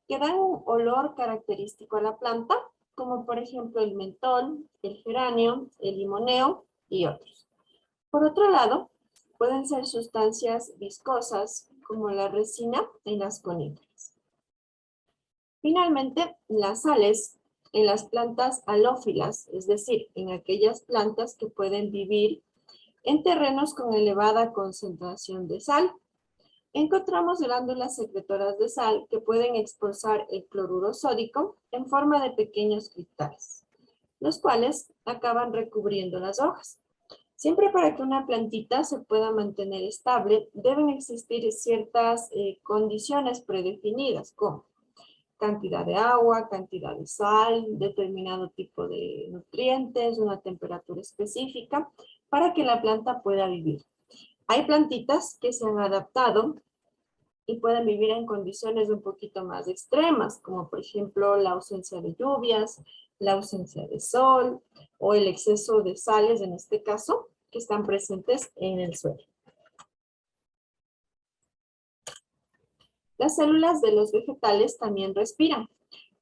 que dan un olor característico a la planta, como por ejemplo el mentol, el geranio, el limoneo y otros. Por otro lado, pueden ser sustancias viscosas, como la resina en las coníferas. Finalmente, las sales en las plantas halófilas, es decir, en aquellas plantas que pueden vivir en terrenos con elevada concentración de sal. Encontramos glándulas secretoras de sal que pueden expulsar el cloruro sódico en forma de pequeños cristales, los cuales acaban recubriendo las hojas. Siempre para que una plantita se pueda mantener estable, deben existir ciertas condiciones predefinidas, como cantidad de agua, cantidad de sal, determinado tipo de nutrientes, una temperatura específica, para que la planta pueda vivir. Hay plantitas que se han adaptado y pueden vivir en condiciones un poquito más extremas, como por ejemplo la ausencia de lluvias, la ausencia de sol o el exceso de sales, en este caso, que están presentes en el suelo. Las células de los vegetales también respiran.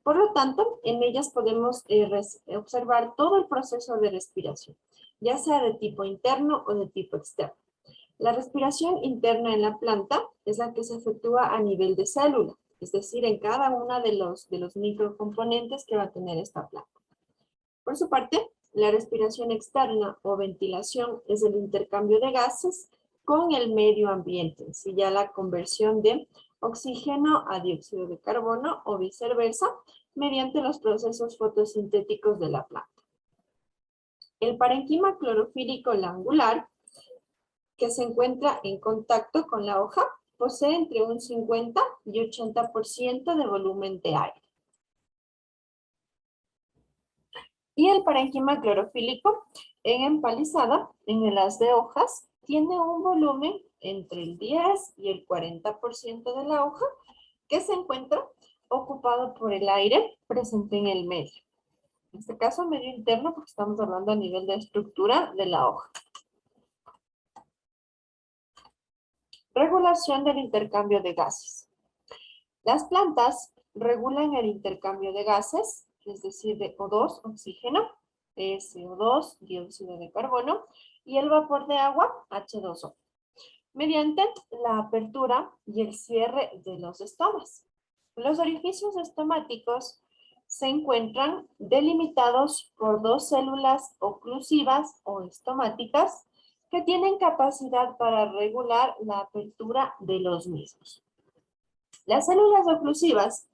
Por lo tanto, en ellas podemos observar todo el proceso de respiración, ya sea de tipo interno o de tipo externo. La respiración interna en la planta es la que se efectúa a nivel de célula, es decir, en cada uno de los microcomponentes que va a tener esta planta. Por su parte, la respiración externa o ventilación es el intercambio de gases con el medio ambiente, así ya la conversión de oxígeno a dióxido de carbono o viceversa, mediante los procesos fotosintéticos de la planta. El parenquima clorofílico glandular, que se encuentra en contacto con la hoja, posee entre un 50 y 80% de volumen de aire. Y el parenquima clorofílico en empalizada, en el haz de hojas, tiene un volumen entre el 10 y el 40% de la hoja que se encuentra ocupado por el aire presente en el medio. En este caso, medio interno, porque estamos hablando a nivel de estructura de la hoja. Regulación del intercambio de gases. Las plantas regulan el intercambio de gases, es decir, de O2, oxígeno, SO2, dióxido de carbono, y el vapor de agua, H2O, mediante la apertura y el cierre de los estomas. Los orificios estomáticos se encuentran delimitados por dos células oclusivas o estomáticas que tienen capacidad para regular la apertura de los mismos. Las células oclusivas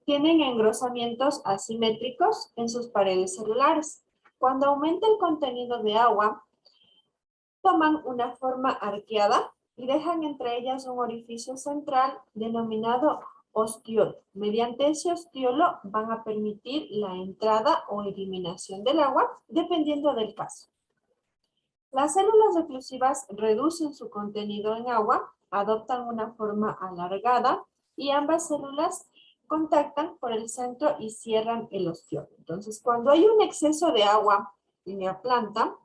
tienen engrosamientos asimétricos en sus paredes celulares. Cuando aumenta el contenido de agua, toman una forma arqueada y dejan entre ellas un orificio central denominado ostiolo. Mediante ese ostiolo van a permitir la entrada o eliminación del agua, dependiendo del caso. Las células oclusivas reducen su contenido en agua, adoptan una forma alargada y ambas células contactan por el centro y cierran el ostiolo. Entonces, cuando hay un exceso de agua en la planta,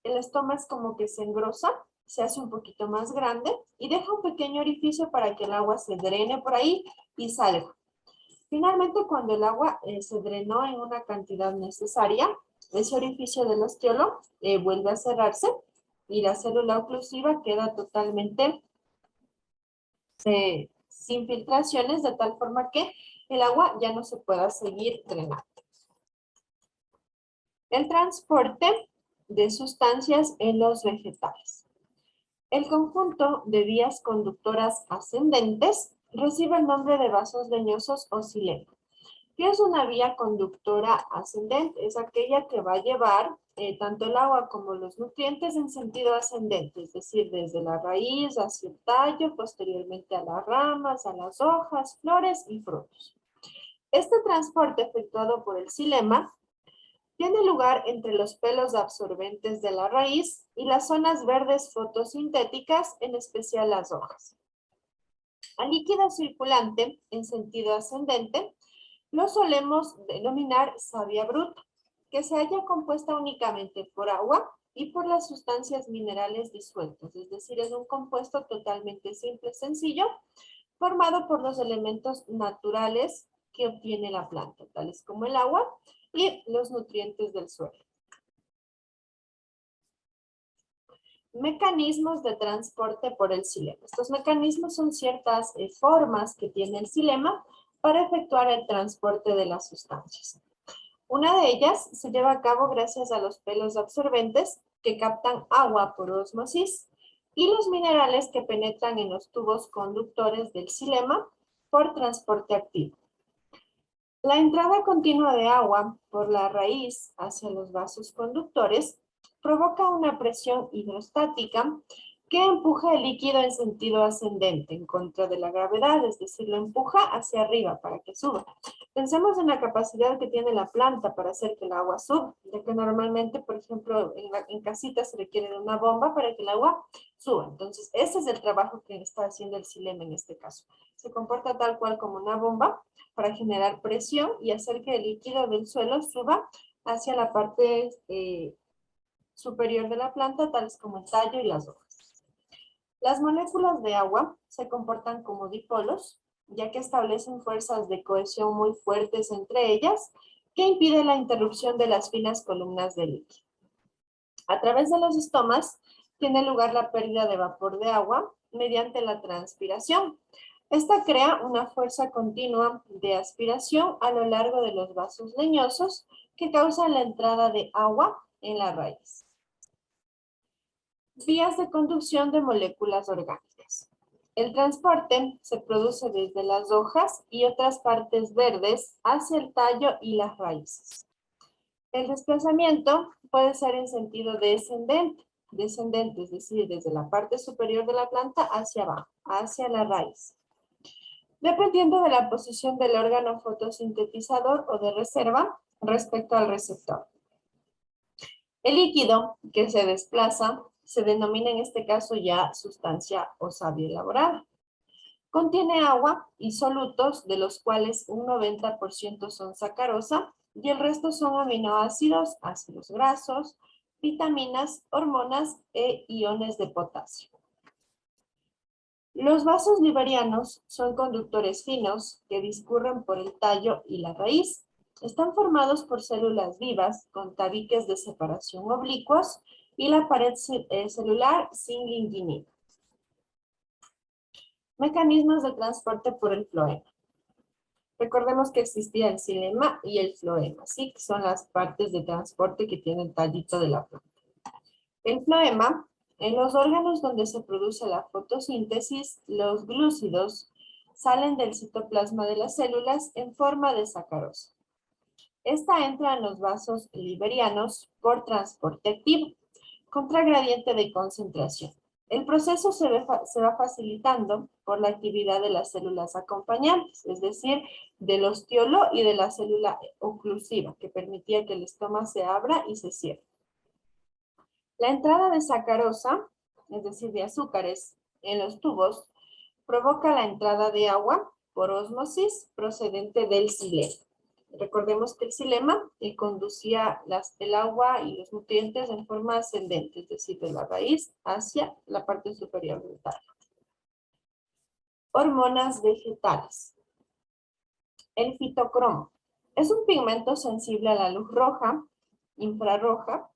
el estoma es como que se engrosa, se hace un poquito más grande y deja un pequeño orificio para que el agua se drene por ahí y salga. Finalmente, cuando el agua se drenó en una cantidad necesaria, ese orificio del ostiolo vuelve a cerrarse y la célula oclusiva queda totalmente sin filtraciones, de tal forma que el agua ya no se pueda seguir drenando. El transporte de sustancias en los vegetales. El conjunto de vías conductoras ascendentes recibe el nombre de vasos leñosos o xilema. ¿Qué es una vía conductora ascendente? Es aquella que va a llevar tanto el agua como los nutrientes en sentido ascendente, es decir, desde la raíz hacia el tallo, posteriormente a las ramas, a las hojas, flores y frutos. Este transporte efectuado por el xilema tiene lugar entre los pelos absorbentes de la raíz y las zonas verdes fotosintéticas, en especial las hojas. Al líquido circulante en sentido ascendente lo solemos denominar savia bruta, que se halla compuesta únicamente por agua y por las sustancias minerales disueltas, es decir, es un compuesto totalmente simple, sencillo, formado por los elementos naturales que obtiene la planta, tales como el agua y los nutrientes del suelo. Mecanismos de transporte por el xilema. Estos mecanismos son ciertas formas que tiene el xilema para efectuar el transporte de las sustancias. Una de ellas se lleva a cabo gracias a los pelos absorbentes que captan agua por ósmosis y los minerales que penetran en los tubos conductores del xilema por transporte activo. La entrada continua de agua por la raíz hacia los vasos conductores provoca una presión hidrostática que empuja el líquido en sentido ascendente, en contra de la gravedad, es decir, lo empuja hacia arriba para que suba. Pensemos en la capacidad que tiene la planta para hacer que el agua suba, ya que normalmente, por ejemplo, en casitas se requiere de una bomba para que el agua suba. Entonces, ese es el trabajo que está haciendo el xilema en este caso. Se comporta tal cual como una bomba para generar presión y hacer que el líquido del suelo suba hacia la parte superior de la planta, tales como el tallo y las hojas. Las moléculas de agua se comportan como dipolos, ya que establecen fuerzas de cohesión muy fuertes entre ellas, que impiden la interrupción de las finas columnas de líquido. A través de los estomas tiene lugar la pérdida de vapor de agua mediante la transpiración. Esta crea una fuerza continua de aspiración a lo largo de los vasos leñosos que causa la entrada de agua en la raíz. Vías de conducción de moléculas orgánicas. El transporte se produce desde las hojas y otras partes verdes hacia el tallo y las raíces. El desplazamiento puede ser en sentido descendente, es decir, desde la parte superior de la planta hacia abajo, hacia la raíz, dependiendo de la posición del órgano fotosintetizador o de reserva respecto al receptor. El líquido que se desplaza se denomina en este caso ya sustancia o savia elaborada. Contiene agua y solutos, de los cuales un 90% son sacarosa y el resto son aminoácidos, ácidos grasos, vitaminas, hormonas e iones de potasio. Los vasos liberianos son conductores finos que discurren por el tallo y la raíz. Están formados por células vivas con tabiques de separación oblicuos y la pared celular sin linguinina. Mecanismos de transporte por el floema. Recordemos que existía el xilema y el floema, ¿sí? Que son las partes de transporte que tiene el tallito de la planta. El floema, en los órganos donde se produce la fotosíntesis, los glúcidos salen del citoplasma de las células en forma de sacarosa. Esta entra en los vasos liberianos por transporte activo, contragradiente de concentración. El proceso se va facilitando por la actividad de las células acompañantes, es decir, del ostiolo y de la célula oclusiva, que permitía que el estoma se abra y se cierre. La entrada de sacarosa, es decir, de azúcares, en los tubos, provoca la entrada de agua por ósmosis procedente del xilema. Recordemos que el xilema conducía el agua y los nutrientes en forma ascendente, es decir, de la raíz hacia la parte superior del tallo. Hormonas vegetales. El fitocromo es un pigmento sensible a la luz roja infrarroja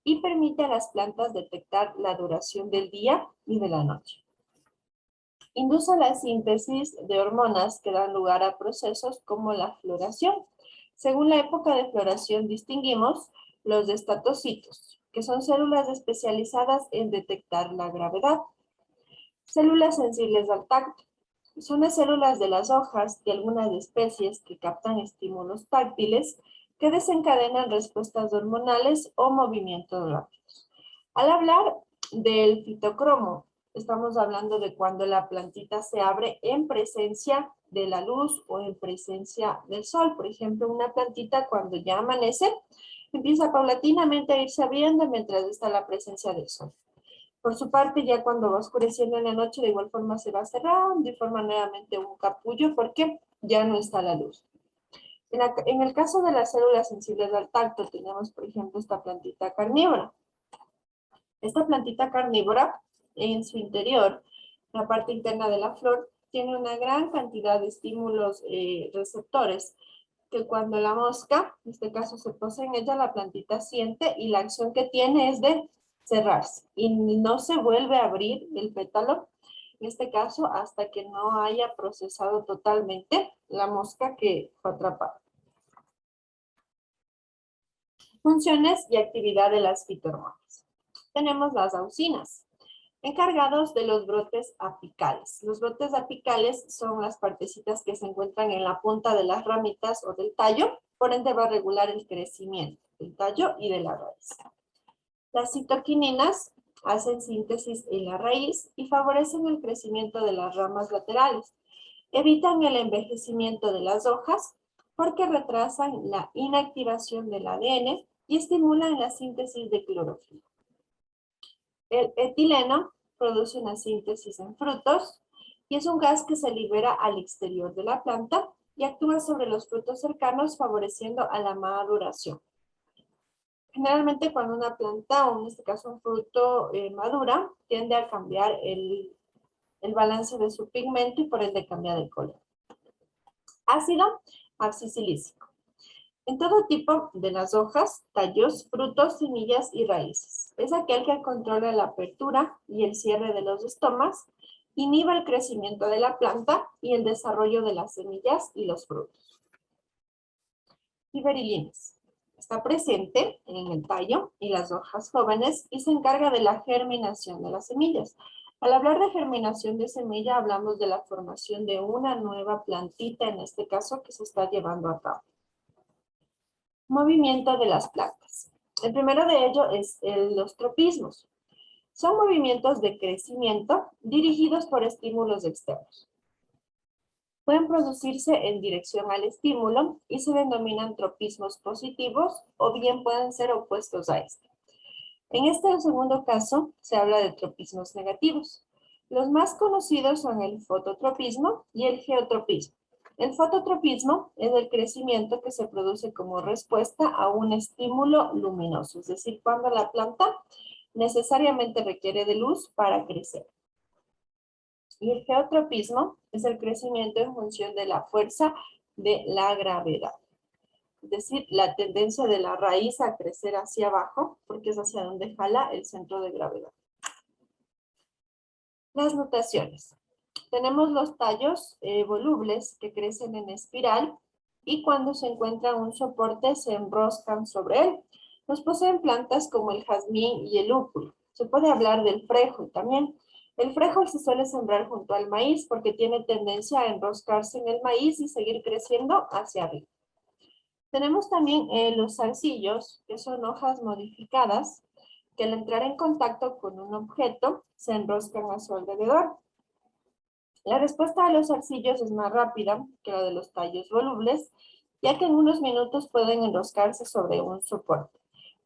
y permite a las plantas detectar la duración del día y de la noche. Induce la síntesis de hormonas que dan lugar a procesos como la floración. Según la época de floración distinguimos los estatocitos, que son células especializadas en detectar la gravedad. Células sensibles al tacto. Son las células de las hojas de algunas especies que captan estímulos táctiles que desencadenan respuestas hormonales o movimientos rápidos. Al hablar del fitocromo, estamos hablando de cuando la plantita se abre en presencia de la luz o en presencia del sol. Por ejemplo, una plantita cuando ya amanece empieza paulatinamente a irse abriendo mientras está la presencia del sol. Por su parte, ya cuando va oscureciendo en la noche, de igual forma se va cerrando y forma nuevamente un capullo porque ya no está la luz. En el caso de las células sensibles al tacto, tenemos, por ejemplo, esta plantita carnívora. Esta plantita carnívora, en su interior, la parte interna de la flor, tiene una gran cantidad de estímulos receptores que cuando la mosca, en este caso se posa en ella, la plantita siente y la acción que tiene es de cerrarse y no se vuelve a abrir el pétalo, en este caso hasta que no haya procesado totalmente la mosca que fue atrapada. Funciones y actividad de las fitohormonas. Tenemos las auxinas, encargados de los brotes apicales. Los brotes apicales son las partecitas que se encuentran en la punta de las ramitas o del tallo, por ende va a regular el crecimiento del tallo y de la raíz. Las citoquininas hacen síntesis en la raíz y favorecen el crecimiento de las ramas laterales. Evitan el envejecimiento de las hojas porque retrasan la inactivación del ADN y estimulan la síntesis de clorofila. El etileno produce una síntesis en frutos y es un gas que se libera al exterior de la planta y actúa sobre los frutos cercanos favoreciendo a la maduración. Generalmente cuando una planta, o en este caso un fruto madura, tiende a cambiar el balance de su pigmento y por ende cambia de color. Ácido abscisilícico. En todo tipo de las hojas, tallos, frutos, semillas y raíces. Es aquel que controla la apertura y el cierre de los estomas, inhibe el crecimiento de la planta y el desarrollo de las semillas y los frutos. Fibrilinas. Está presente en el tallo y las hojas jóvenes y se encarga de la germinación de las semillas. Al hablar de germinación de semilla, hablamos de la formación de una nueva plantita, en este caso, que se está llevando a cabo. Movimiento de las plantas. El primero de ellos es los tropismos. Son movimientos de crecimiento dirigidos por estímulos externos. Pueden producirse en dirección al estímulo y se denominan tropismos positivos o bien pueden ser opuestos a este. En este segundo caso se habla de tropismos negativos. Los más conocidos son el fototropismo y el geotropismo. El fototropismo es el crecimiento que se produce como respuesta a un estímulo luminoso, es decir, cuando la planta necesariamente requiere de luz para crecer. Y el geotropismo es el crecimiento en función de la fuerza de la gravedad. Es decir, la tendencia de la raíz a crecer hacia abajo, porque es hacia donde jala el centro de gravedad. Las notaciones. Tenemos los tallos volubles que crecen en espiral y cuando se encuentra un soporte se enroscan sobre él. Nos poseen plantas como el jazmín y el lúpulo. Se puede hablar del fréjol también. El fréjol se suele sembrar junto al maíz porque tiene tendencia a enroscarse en el maíz y seguir creciendo hacia arriba. Tenemos también los zarcillos, que son hojas modificadas, que al entrar en contacto con un objeto se enroscan a su alrededor. La respuesta de los zarcillos es más rápida que la de los tallos volubles, ya que en unos minutos pueden enroscarse sobre un soporte.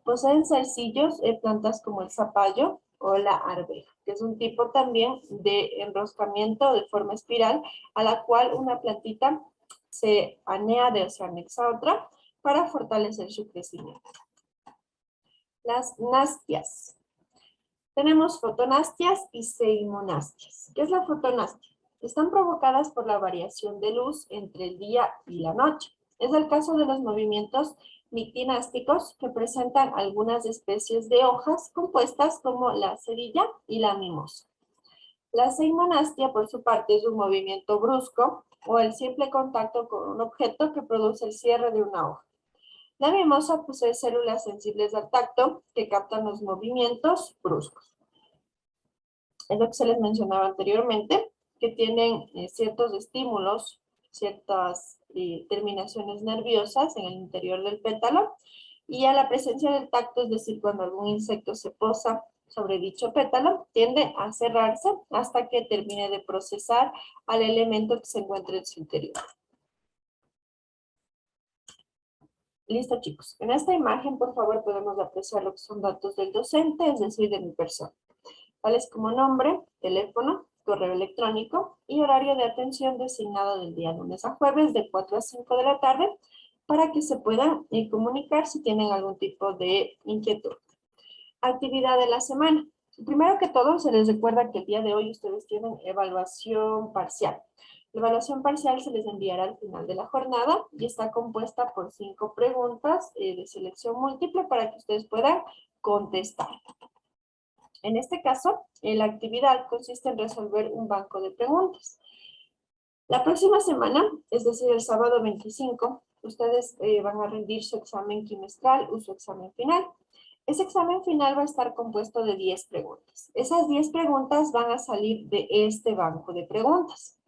Poseen zarcillos plantas como el zapallo o la arveja, que es un tipo también de enroscamiento de forma espiral, a la cual una plantita se añade o se anexa a otra para fortalecer su crecimiento. Las nastias. Tenemos fotonastias y seimonastias. ¿Qué es la fotonastia? Están provocadas por la variación de luz entre el día y la noche. Es el caso de los movimientos mictinásticos que presentan algunas especies de hojas compuestas como la cerilla y la mimosa. La seimonastia, por su parte, es un movimiento brusco o el simple contacto con un objeto que produce el cierre de una hoja. La mimosa posee células sensibles al tacto que captan los movimientos bruscos. Es lo que se les mencionaba anteriormente, que tienen ciertos estímulos, ciertas terminaciones nerviosas en el interior del pétalo, y a la presencia del tacto, es decir, cuando algún insecto se posa sobre dicho pétalo, tiende a cerrarse hasta que termine de procesar al elemento que se encuentra en su interior. Listo, chicos. En esta imagen, por favor, podemos apreciar lo que son datos del docente, es decir, de mi persona, tales como nombre, teléfono, correo electrónico y horario de atención designado del día lunes a jueves de 4 a 5 de la tarde para que se puedan comunicar si tienen algún tipo de inquietud. Actividad de la semana. Primero que todo, se les recuerda que el día de hoy ustedes tienen evaluación parcial. La evaluación parcial se les enviará al final de la jornada y está compuesta por 5 preguntas de selección múltiple para que ustedes puedan contestar. En este caso, la actividad consiste en resolver un banco de preguntas. La próxima semana, es decir, el sábado 25, ustedes van a rendir su examen quimestral o su examen final. Ese examen final va a estar compuesto de 10 preguntas. Esas 10 preguntas van a salir de este banco de preguntas.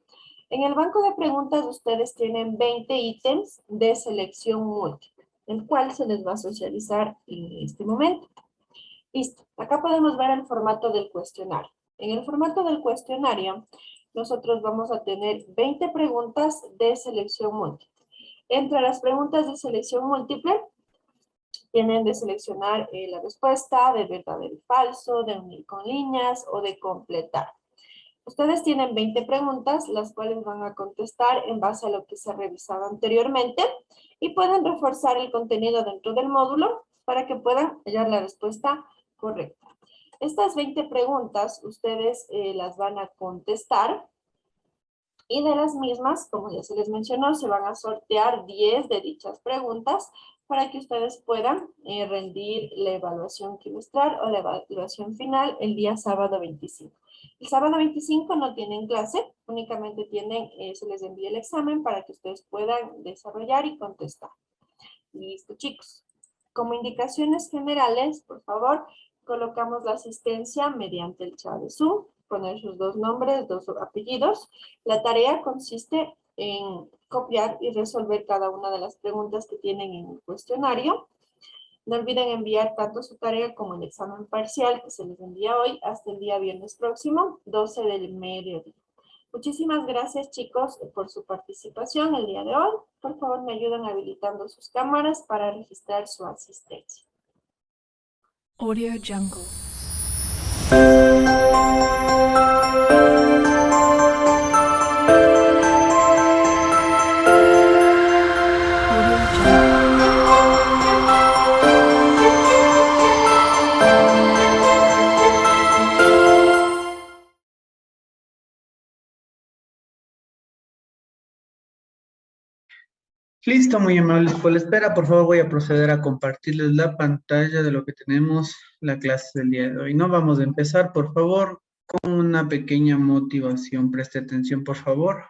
En el banco de preguntas ustedes tienen 20 ítems de selección múltiple, el cual se les va a socializar en este momento. Listo, acá podemos ver el formato del cuestionario. En el formato del cuestionario, nosotros vamos a tener 20 preguntas de selección múltiple. Entre las preguntas de selección múltiple, tienen de seleccionar la respuesta de verdadero y falso, de unir con líneas o de completar. Ustedes tienen 20 preguntas, las cuales van a contestar en base a lo que se ha revisado anteriormente y pueden reforzar el contenido dentro del módulo para que puedan hallar la respuesta correcta. Estas 20 preguntas ustedes las van a contestar y de las mismas, como ya se les mencionó, se van a sortear 10 de dichas preguntas para que ustedes puedan rendir la evaluación quimestral o la evaluación final el día sábado 25. El sábado 25 no tienen clase, únicamente se les envía el examen para que ustedes puedan desarrollar y contestar. Listo, chicos. Como indicaciones generales, por favor, colocamos la asistencia mediante el chat de Zoom, poner sus 2 nombres, 2 apellidos. La tarea consiste en copiar y resolver cada una de las preguntas que tienen en el cuestionario. No olviden enviar tanto su tarea como el examen parcial que se les envía hoy hasta el día viernes próximo, 12 del mediodía. Muchísimas gracias, chicos, por su participación el día de hoy. Por favor, me ayudan habilitando sus cámaras para registrar su asistencia. Audio Jungle. Audio Jungle. Listo, muy amables por la espera. Por favor, voy a proceder a compartirles la pantalla de lo que tenemos la clase del día de hoy. No vamos a empezar, por favor, con una pequeña motivación. Preste atención, por favor.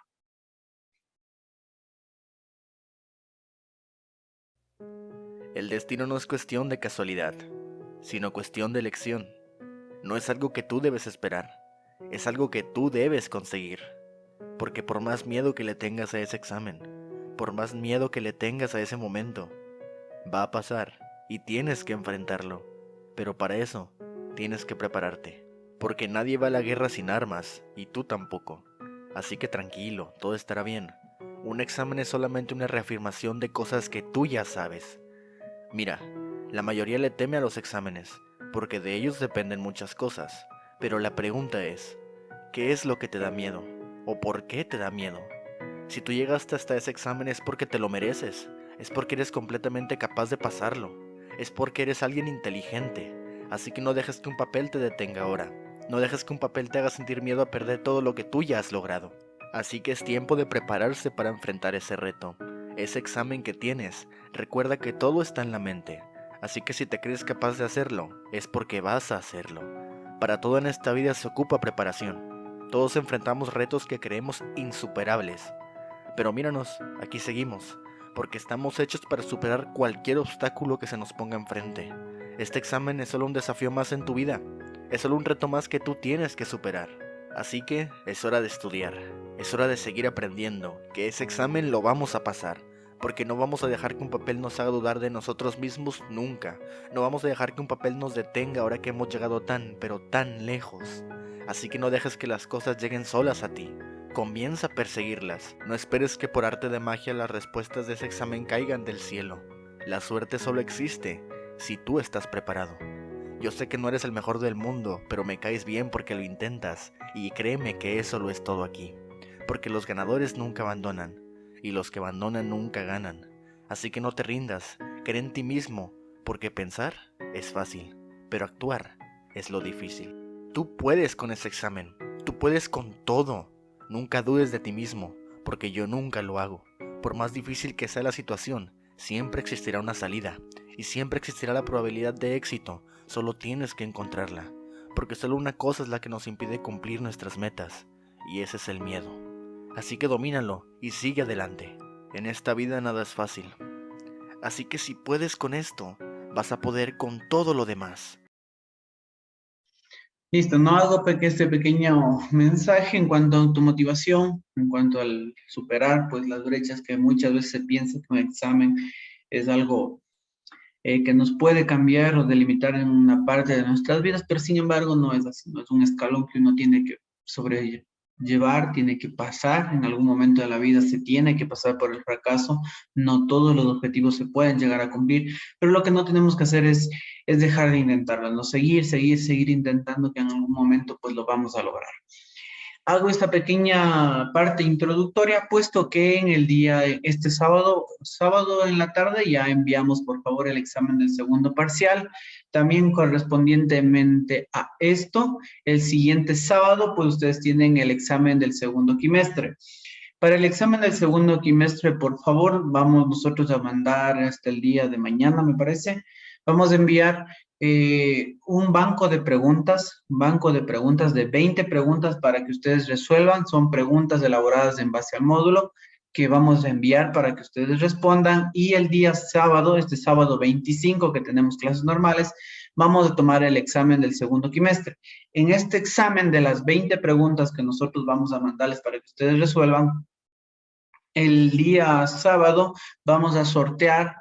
El destino no es cuestión de casualidad, sino cuestión de elección. No es algo que tú debes esperar, es algo que tú debes conseguir. Porque por más miedo que le tengas a ese examen, por más miedo que le tengas a ese momento, va a pasar y tienes que enfrentarlo. Pero para eso, tienes que prepararte. Porque nadie va a la guerra sin armas, y tú tampoco. Así que tranquilo, todo estará bien. Un examen es solamente una reafirmación de cosas que tú ya sabes. Mira, la mayoría le teme a los exámenes, porque de ellos dependen muchas cosas. Pero la pregunta es, ¿qué es lo que te da miedo? ¿O por qué te da miedo? Si tú llegaste hasta ese examen es porque te lo mereces, es porque eres completamente capaz de pasarlo, es porque eres alguien inteligente. Así que no dejes que un papel te detenga ahora, no dejes que un papel te haga sentir miedo a perder todo lo que tú ya has logrado. Así que es tiempo de prepararse para enfrentar ese reto. Ese examen que tienes, recuerda que todo está en la mente. Así que si te crees capaz de hacerlo, es porque vas a hacerlo. Para todo en esta vida se ocupa preparación. Todos enfrentamos retos que creemos insuperables. Pero míranos, aquí seguimos, porque estamos hechos para superar cualquier obstáculo que se nos ponga enfrente. Este examen es solo un desafío más en tu vida. Es solo un reto más que tú tienes que superar. Así que es hora de estudiar. Es hora de seguir aprendiendo, que ese examen lo vamos a pasar. Porque no vamos a dejar que un papel nos haga dudar de nosotros mismos nunca. No vamos a dejar que un papel nos detenga ahora que hemos llegado tan, pero tan lejos. Así que no dejes que las cosas lleguen solas a ti. Comienza a perseguirlas. No esperes que por arte de magia las respuestas de ese examen caigan del cielo. La suerte solo existe si tú estás preparado. Yo sé que no eres el mejor del mundo, pero me caes bien porque lo intentas. Y créeme que eso lo es todo aquí. Porque los ganadores nunca abandonan. Y los que abandonan nunca ganan. Así que no te rindas, cree en ti mismo, porque pensar es fácil, pero actuar es lo difícil. Tú puedes con ese examen, tú puedes con todo. Nunca dudes de ti mismo, porque yo nunca lo hago. Por más difícil que sea la situación, siempre existirá una salida, y siempre existirá la probabilidad de éxito, solo tienes que encontrarla. Porque solo una cosa es la que nos impide cumplir nuestras metas, y ese es el miedo. Así que domínalo y sigue adelante. En esta vida nada es fácil. Así que si puedes con esto, vas a poder con todo lo demás. Listo, no hago este pequeño mensaje en cuanto a tu motivación, en cuanto al superar pues las brechas que muchas veces se piensa que un examen es algo que nos puede cambiar o delimitar en una parte de nuestras vidas, pero sin embargo no es así, no es un escalón que uno tiene que sobrellevar, tiene que pasar, en algún momento de la vida se tiene que pasar por el fracaso, no todos los objetivos se pueden llegar a cumplir, pero lo que no tenemos que hacer es dejar de intentarlo, no seguir intentando que en algún momento pues lo vamos a lograr. Hago esta pequeña parte introductoria, puesto que en el día, este sábado en la tarde, ya enviamos por favor el examen del segundo parcial. También correspondientemente a esto, el siguiente sábado, pues ustedes tienen el examen del segundo quimestre. Para el examen del segundo quimestre, por favor, vamos nosotros a mandar hasta el día de mañana, me parece. Vamos a enviar un banco de preguntas de 20 preguntas para que ustedes resuelvan. Son preguntas elaboradas en base al módulo que vamos a enviar para que ustedes respondan. Y el día sábado, este sábado 25, que tenemos clases normales, vamos a tomar el examen del segundo quimestre. En este examen de las 20 preguntas que nosotros vamos a mandarles para que ustedes resuelvan, el día sábado vamos a sortear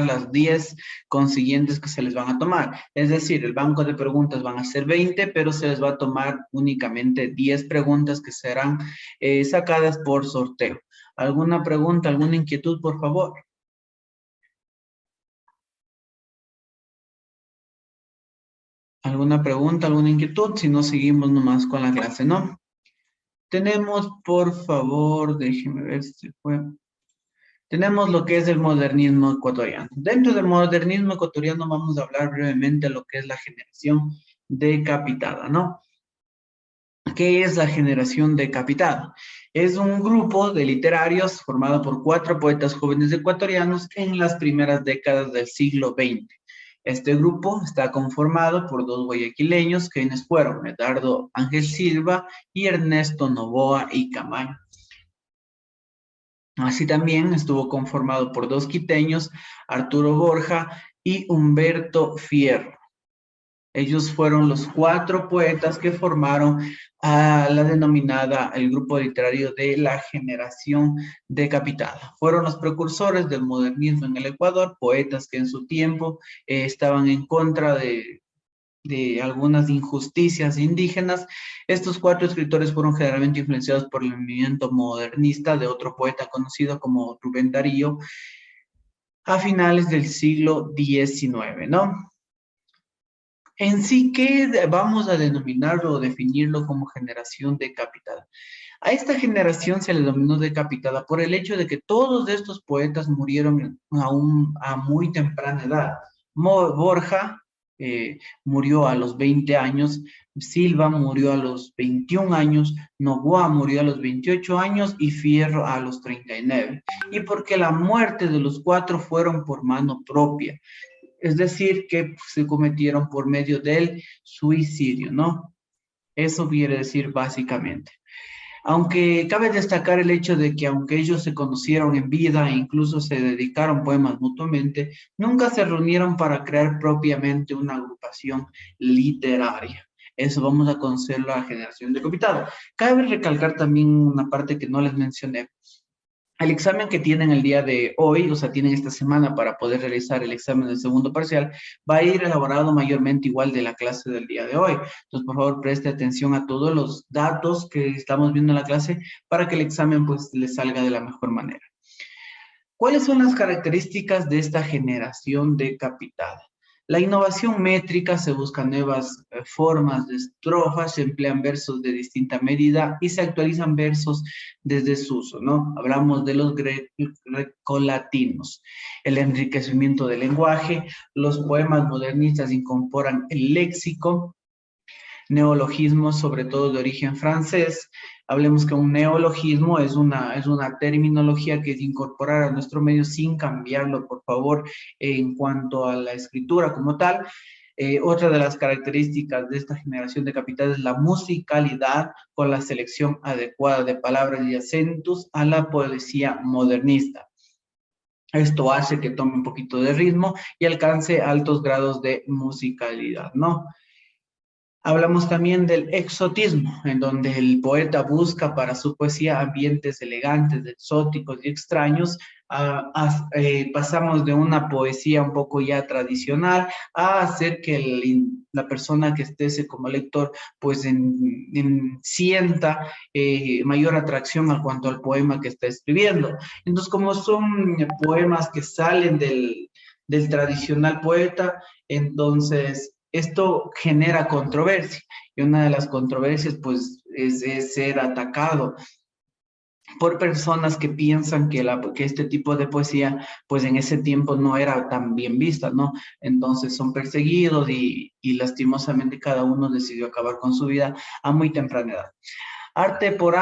las 10 consiguientes que se les van a tomar. Es decir, el banco de preguntas van a ser 20, pero se les va a tomar únicamente 10 preguntas que serán sacadas por sorteo. ¿Alguna pregunta, alguna inquietud, por favor? ¿Alguna pregunta, alguna inquietud? Si no, seguimos nomás con la clase, ¿no? Tenemos, por favor, déjeme ver si fue. Tenemos lo que es el modernismo ecuatoriano. Dentro del modernismo ecuatoriano vamos a hablar brevemente de lo que es la generación decapitada, ¿no? ¿Qué es la generación decapitada? Es un grupo de literarios formado por 4 poetas jóvenes ecuatorianos en las primeras décadas del siglo XX. Este grupo está conformado por 2 guayaquileños, quienes fueron Medardo Ángel Silva y Ernesto Novoa y Camaño. Así también estuvo conformado por 2 quiteños, Arturo Borja y Humberto Fierro. Ellos fueron los 4 poetas que formaron a la denominada el grupo literario de la generación decapitada. Fueron los precursores del modernismo en el Ecuador, poetas que en su tiempo estaban en contra de algunas injusticias indígenas. Estos 4 escritores fueron generalmente influenciados por el movimiento modernista de otro poeta conocido como Rubén Darío a finales del siglo XIX, ¿no? En sí, ¿qué vamos a denominarlo o definirlo como generación decapitada? A esta generación se le denominó decapitada por el hecho de que todos estos poetas murieron a muy temprana edad. Borja murió a los 20 años, Silva murió a los 21 años, Noboa murió a los 28 años y Fierro a los 39. Y porque la muerte de los cuatro fueron por mano propia, es decir, que se cometieron por medio del suicidio, ¿no? Eso quiere decir básicamente. Aunque cabe destacar el hecho de que aunque ellos se conocieron en vida e incluso se dedicaron poemas mutuamente, nunca se reunieron para crear propiamente una agrupación literaria. Eso vamos a conocer la generación de Copitado. Cabe recalcar también una parte que no les mencioné. El examen que tienen el día de hoy, o sea, tienen esta semana para poder realizar el examen del segundo parcial, va a ir elaborado mayormente igual de la clase del día de hoy. Entonces, por favor, preste atención a todos los datos que estamos viendo en la clase para que el examen, pues, les salga de la mejor manera. ¿Cuáles son las características de esta generación decapitada? La innovación métrica, se buscan nuevas formas de estrofas, se emplean versos de distinta medida y se actualizan versos desde su uso, ¿no? Hablamos de los grecolatinos. El enriquecimiento del lenguaje, los poemas modernistas incorporan el léxico, neologismos, sobre todo de origen francés. Hablemos que un neologismo es una terminología que es incorporar a nuestro medio sin cambiarlo, por favor, en cuanto a la escritura como tal. Otra de las características de esta generación de capitales es la musicalidad con la selección adecuada de palabras y acentos a la poesía modernista. Esto hace que tome un poquito de ritmo y alcance altos grados de musicalidad, ¿no? Hablamos también del exotismo, en donde el poeta busca para su poesía ambientes elegantes, exóticos y extraños. Pasamos de una poesía un poco ya tradicional a hacer que la persona que esté como lector pues sienta mayor atracción en cuanto al poema que está escribiendo. Entonces, como son poemas que salen del tradicional poeta, entonces esto genera controversia, y una de las controversias, pues, es ser atacado por personas que piensan que este tipo de poesía, pues, en ese tiempo no era tan bien vista, ¿no? Entonces son perseguidos y lastimosamente cada uno decidió acabar con su vida a muy temprana edad. Arte por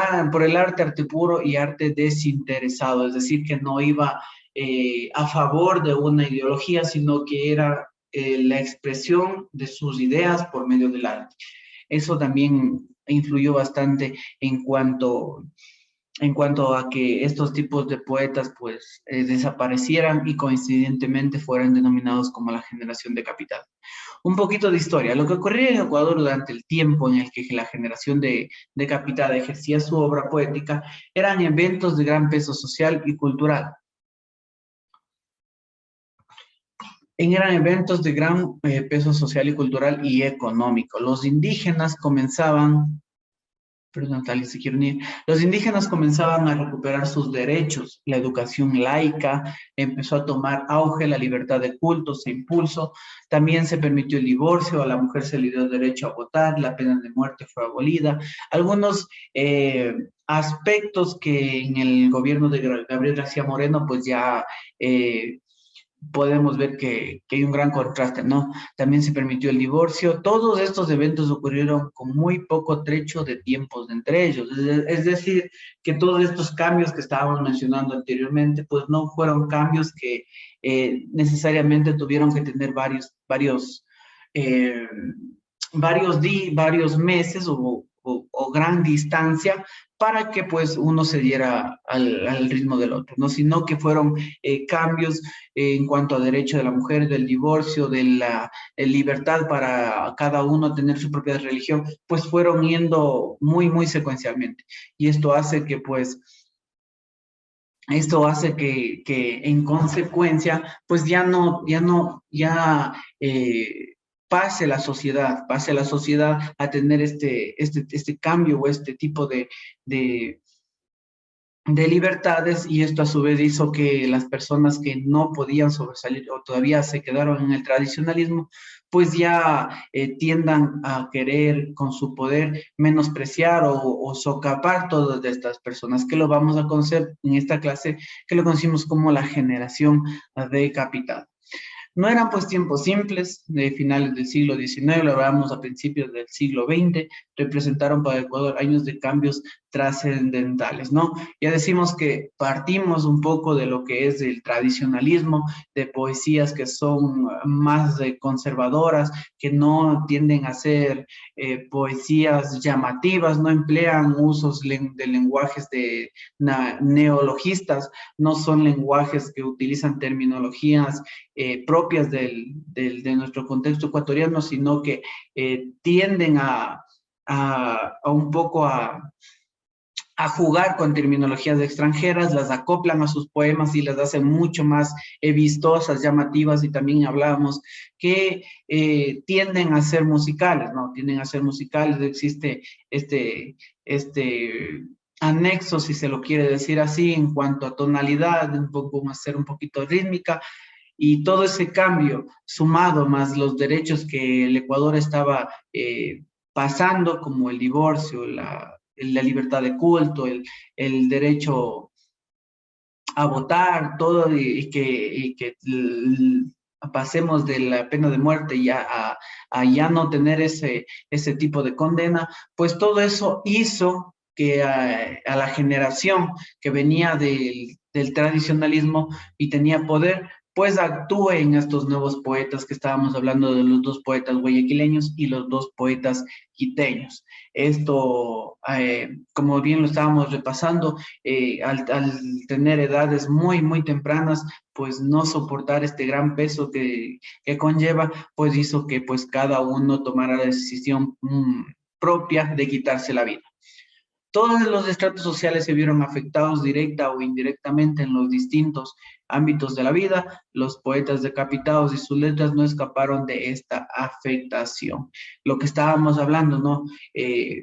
el arte, arte puro y arte desinteresado, es decir, que no iba a favor de una ideología, sino que era la expresión de sus ideas por medio del arte. Eso también influyó bastante en cuanto a que estos tipos de poetas pues desaparecieran y coincidentemente fueran denominados como la generación decapitada. Un poquito de historia. Lo que ocurría en Ecuador durante el tiempo en el que la generación decapitada ejercía su obra poética eran eventos de gran peso social y cultural. Eran eventos de gran peso social y cultural y económico. Los indígenas comenzaban a recuperar sus derechos. La educación laica empezó a tomar auge, la libertad de culto se impulsó. También se permitió el divorcio, a la mujer se le dio derecho a votar, la pena de muerte fue abolida. Algunos aspectos que en el gobierno de Gabriel García Moreno, pues ya podemos ver que hay un gran contraste, ¿no? También se permitió el divorcio. Todos estos eventos ocurrieron con muy poco trecho de tiempos entre ellos. Es decir, que todos estos cambios que estábamos mencionando anteriormente, pues no fueron cambios que necesariamente tuvieron que tener varios meses o gran distancia para que pues uno se diera al ritmo del otro, ¿no? Sino que fueron cambios en cuanto a derecho de la mujer, del divorcio, de la libertad para cada uno tener su propia religión, pues fueron yendo muy, muy secuencialmente. Y esto hace que pues en consecuencia, pues pase la sociedad a tener este cambio o este tipo de libertades, y esto a su vez hizo que las personas que no podían sobresalir o todavía se quedaron en el tradicionalismo, pues ya tiendan a querer con su poder menospreciar o socapar todas estas personas, que lo vamos a conocer en esta clase, que lo conocimos como la generación decapitada. No eran pues tiempos simples, de finales del siglo XIX, lo hablábamos a principios del siglo XX, representaron para Ecuador años de cambios trascendentales, ¿no? Ya decimos que partimos un poco de lo que es el tradicionalismo, de poesías que son más conservadoras, que no tienden a ser poesías llamativas, no emplean usos de lenguajes neologistas, no son lenguajes que utilizan terminologías propias de nuestro contexto ecuatoriano, sino que tienden a un poco a jugar con terminologías extranjeras, las acoplan a sus poemas y las hacen mucho más vistosas, llamativas, y también hablábamos que tienden a ser musicales, ¿no? Tienden a ser musicales, existe este anexo, si se lo quiere decir así, en cuanto a tonalidad, un poco más ser un poquito rítmica, y todo ese cambio sumado más los derechos que el Ecuador estaba pasando, como el divorcio, la libertad de culto, el derecho a votar, todo, y que pasemos de la pena de muerte ya a ya no tener ese tipo de condena, pues todo eso hizo que a la generación que venía del tradicionalismo y tenía poder, pues actúe en estos nuevos poetas que estábamos hablando, de los dos poetas guayaquileños y los dos poetas quiteños. Esto, como bien lo estábamos repasando, al tener edades muy, muy tempranas, pues no soportar este gran peso que conlleva, pues hizo que pues cada uno tomara la decisión propia de quitarse la vida. Todos los estratos sociales se vieron afectados directa o indirectamente en los distintos ámbitos de la vida. Los poetas decapitados y sus letras no escaparon de esta afectación. Lo que estábamos hablando, ¿no?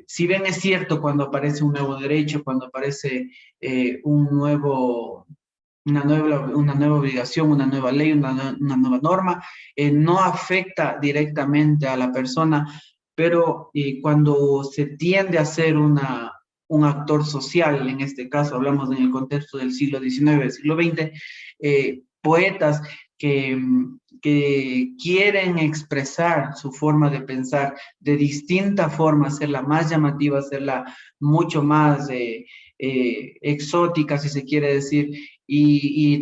Si bien es cierto, cuando aparece un nuevo derecho, cuando aparece una nueva obligación, una nueva ley, una nueva norma, no afecta directamente a la persona, pero cuando se tiende a ser un actor social, en este caso hablamos en el contexto del siglo XIX, del siglo XX, poetas que quieren expresar su forma de pensar de distinta forma, hacerla más llamativa, hacerla mucho más exótica, si se quiere decir, y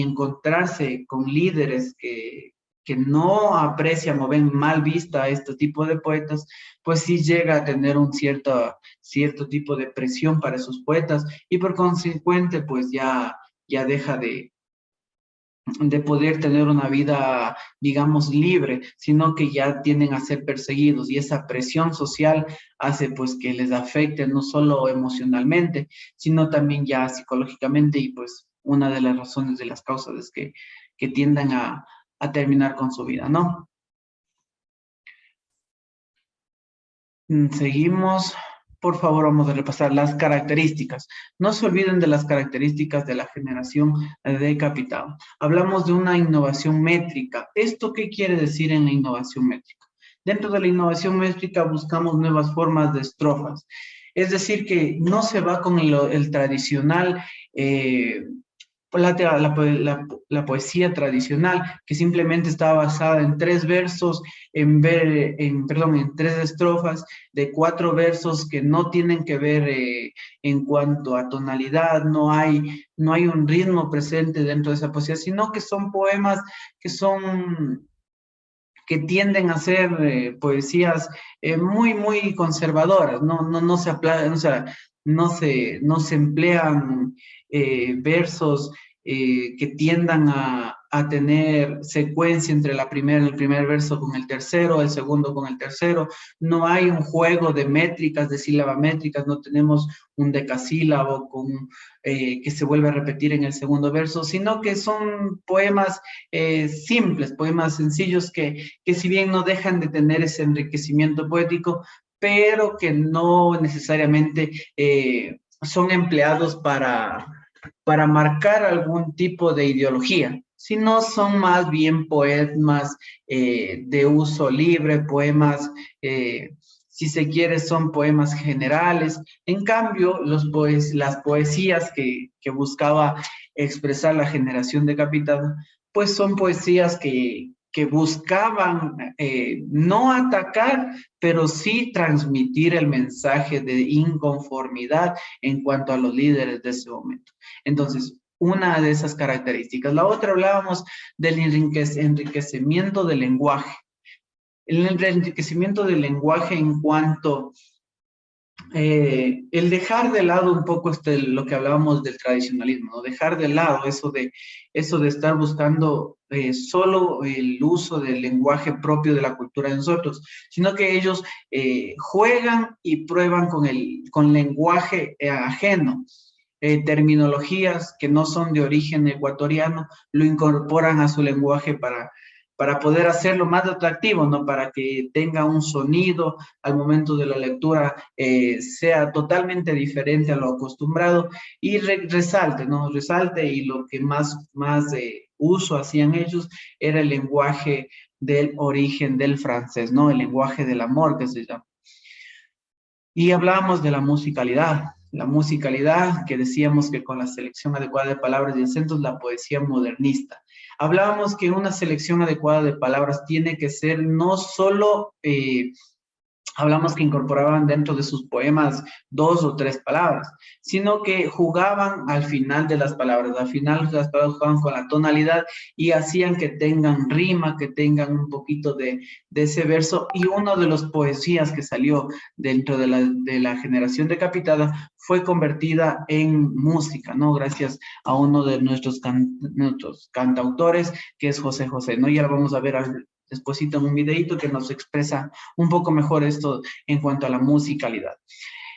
encontrarse con líderes que no aprecian o ven mal vista a este tipo de poetas, pues sí llega a tener un cierto tipo de presión para esos poetas, y por consecuente pues ya deja de poder tener una vida, digamos, libre, sino que ya tienden a ser perseguidos, y esa presión social hace pues que les afecte no solo emocionalmente, sino también ya psicológicamente, y pues una de las razones, de las causas, es que tiendan a terminar con su vida, ¿no? Seguimos. Por favor, vamos a repasar las características. No se olviden de las características de la generación decapitada. Hablamos de una innovación métrica. ¿Esto qué quiere decir en la innovación métrica? Dentro de la innovación métrica buscamos nuevas formas de estrofas. Es decir, que no se va con el tradicional la poesía tradicional, que simplemente está basada en 3 versos, en 3 estrofas de 4 versos que no tienen que ver en cuanto a tonalidad, no hay un ritmo presente dentro de esa poesía, sino que son poemas que tienden a ser poesías muy, muy conservadoras, no se emplean versos que tiendan a tener secuencia entre el primer verso con el tercero, el segundo con el tercero. No hay un juego de métricas, de sílabas métricas, no tenemos un decasílabo que se vuelve a repetir en el segundo verso, sino que son poemas simples, poemas sencillos que si bien no dejan de tener ese enriquecimiento poético, pero que no necesariamente son empleados para marcar algún tipo de ideología, sino son más bien poemas de uso libre, poemas, si se quiere, son poemas generales. En cambio, las poesías que buscaba expresar la generación decapitada, pues son poesías que buscaban no atacar, pero sí transmitir el mensaje de inconformidad en cuanto a los líderes de ese momento. Entonces, una de esas características. La otra, hablábamos del enriquecimiento del lenguaje. El enriquecimiento del lenguaje en cuanto el dejar de lado un poco lo que hablábamos del tradicionalismo, ¿no? Dejar de lado eso de estar buscando solo el uso del lenguaje propio de la cultura de nosotros, sino que ellos juegan y prueban con lenguaje ajeno. Terminologías que no son de origen ecuatoriano, lo incorporan a su lenguaje para poder hacerlo más atractivo, ¿no? Para que tenga un sonido al momento de la lectura, sea totalmente diferente a lo acostumbrado y resalte, ¿no? Resalte, y lo que más uso hacían ellos era el lenguaje del origen del francés, ¿no? El lenguaje del amor, que se llama. Y hablábamos de la musicalidad que decíamos que con la selección adecuada de palabras y acentos, la poesía modernista. Hablábamos que una selección adecuada de palabras tiene que ser no solo, hablamos que incorporaban dentro de sus poemas 2 o 3 palabras, sino que jugaban al final de las palabras. Al final de las palabras jugaban con la tonalidad y hacían que tengan rima, que tengan un poquito de ese verso. Y una de las poesías que salió dentro de la generación decapitada fue convertida en música, ¿no? Gracias a uno de nuestros cantautores, que es José José, ¿no? Y ahora vamos a ver despuésito en un videito que nos expresa un poco mejor esto en cuanto a la musicalidad.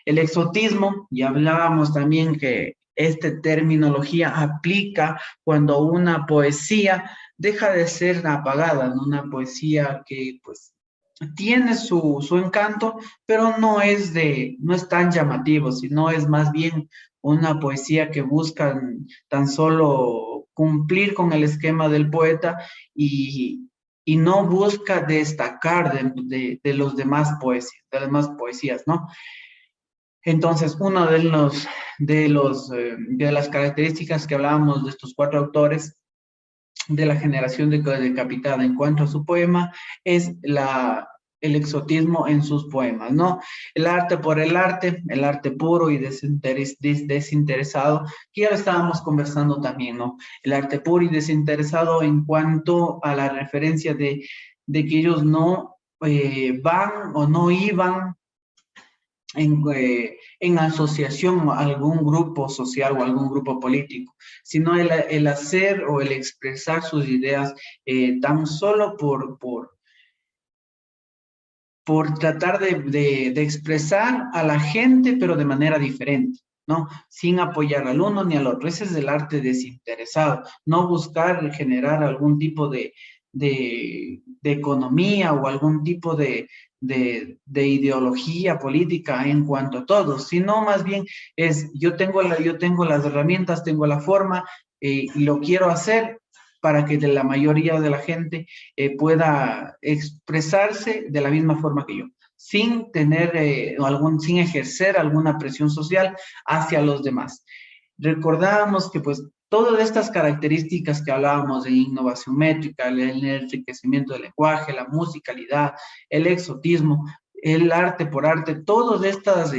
El exotismo, ya hablábamos también que esta terminología aplica cuando una poesía deja de ser apagada, ¿no? Una poesía que pues tiene su encanto, pero no es tan llamativo, sino es más bien una poesía que busca tan solo cumplir con el esquema del poeta y no busca destacar de los demás poesías, ¿no? Entonces, una de las características que hablábamos de estos 4 autores de la generación decapitada en cuanto a su poema es el exotismo en sus poemas, ¿no? El arte por el arte puro y desinteresado, que ya lo estábamos conversando también, ¿no? El arte puro y desinteresado en cuanto a la referencia de que ellos no van o no iban en asociación a algún grupo social o algún grupo político, sino el hacer o el expresar sus ideas tan solo por tratar de expresar a la gente, pero de manera diferente, ¿no? Sin apoyar al uno ni al otro. Ese es el arte desinteresado, no buscar generar algún tipo de economía o algún tipo de ideología política en cuanto a todos, sino más bien es yo tengo las herramientas, tengo la forma y lo quiero hacer para que la mayoría de la gente pueda expresarse de la misma forma que yo, sin sin ejercer alguna presión social hacia los demás. Recordábamos que pues todas estas características que hablábamos de innovación métrica, el enriquecimiento del lenguaje, la musicalidad, el exotismo, el arte por arte, todas estas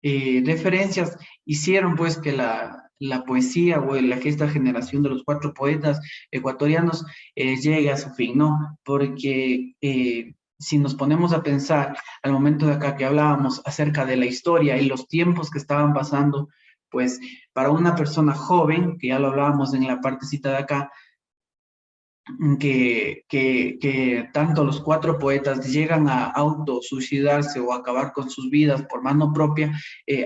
referencias hicieron pues que la poesía o que esta generación de los 4 poetas ecuatorianos llegue a su fin, ¿no? Porque si nos ponemos a pensar al momento de acá que hablábamos acerca de la historia y los tiempos que estaban pasando, pues para una persona joven, que ya lo hablábamos en la partecita de acá, que tanto los 4 poetas llegan a autosuicidarse o acabar con sus vidas por mano propia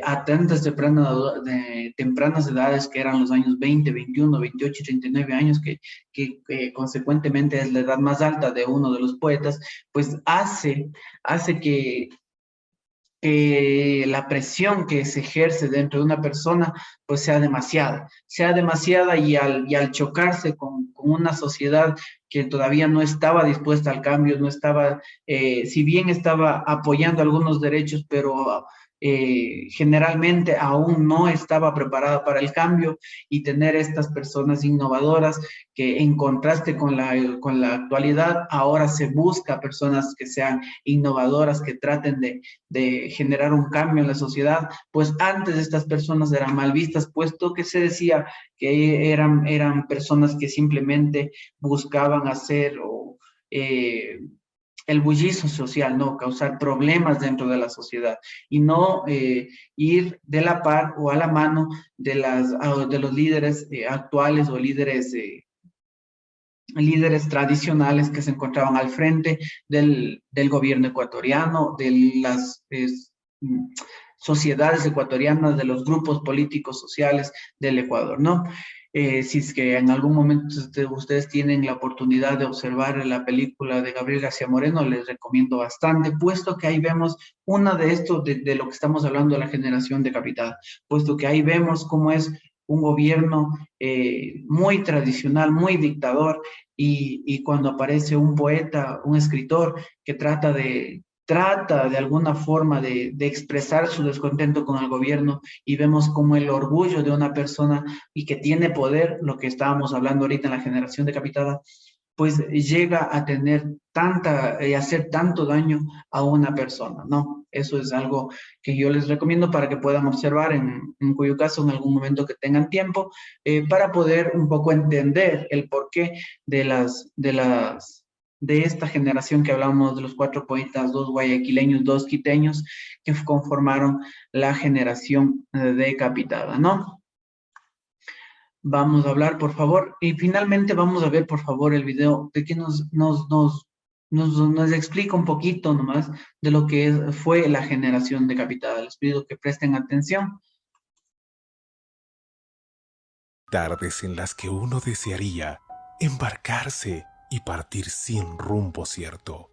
a tantas tempranas edades, que eran los años 20, 21, 28 y 39 años, que consecuentemente es la edad más alta de uno de los poetas, pues hace que la presión que se ejerce dentro de una persona pues sea demasiada y al chocarse con una sociedad que todavía no estaba dispuesta al cambio, no estaba, si bien estaba apoyando algunos derechos, pero generalmente aún no estaba preparada para el cambio, y tener estas personas innovadoras que, en contraste con la actualidad, ahora se busca personas que sean innovadoras, que traten de generar un cambio en la sociedad. Pues antes estas personas eran mal vistas, puesto que se decía que eran personas que simplemente buscaban hacer el bullicio social, ¿no? Causar problemas dentro de la sociedad, y no ir de la par o a la mano de los líderes actuales, o líderes tradicionales que se encontraban al frente del gobierno ecuatoriano, de las sociedades ecuatorianas, de los grupos políticos sociales del Ecuador, ¿no? Si es que en algún momento ustedes tienen la oportunidad de observar la película de Gabriel García Moreno, les recomiendo bastante, puesto que ahí vemos una de esto, de lo que estamos hablando, de la generación de capital, puesto que ahí vemos cómo es un gobierno muy tradicional, muy dictador, y cuando aparece un poeta, un escritor que trata de alguna forma de expresar su descontento con el gobierno, y vemos como el orgullo de una persona y que tiene poder, lo que estábamos hablando ahorita en la generación decapitada, pues llega a tener hacer tanto daño a una persona, ¿no? Eso es algo que yo les recomiendo para que puedan observar, en cuyo caso en algún momento que tengan tiempo, para poder un poco entender el porqué de esta generación que hablamos, de los 4 poetas, 2 guayaquileños, 2 quiteños, que conformaron la generación decapitada, ¿no? Vamos a hablar, por favor, y finalmente vamos a ver, por favor, el video de que nos explica un poquito nomás de lo que fue la generación decapitada. Les pido que presten atención. Tardes en las que uno desearía embarcarse y partir sin rumbo cierto,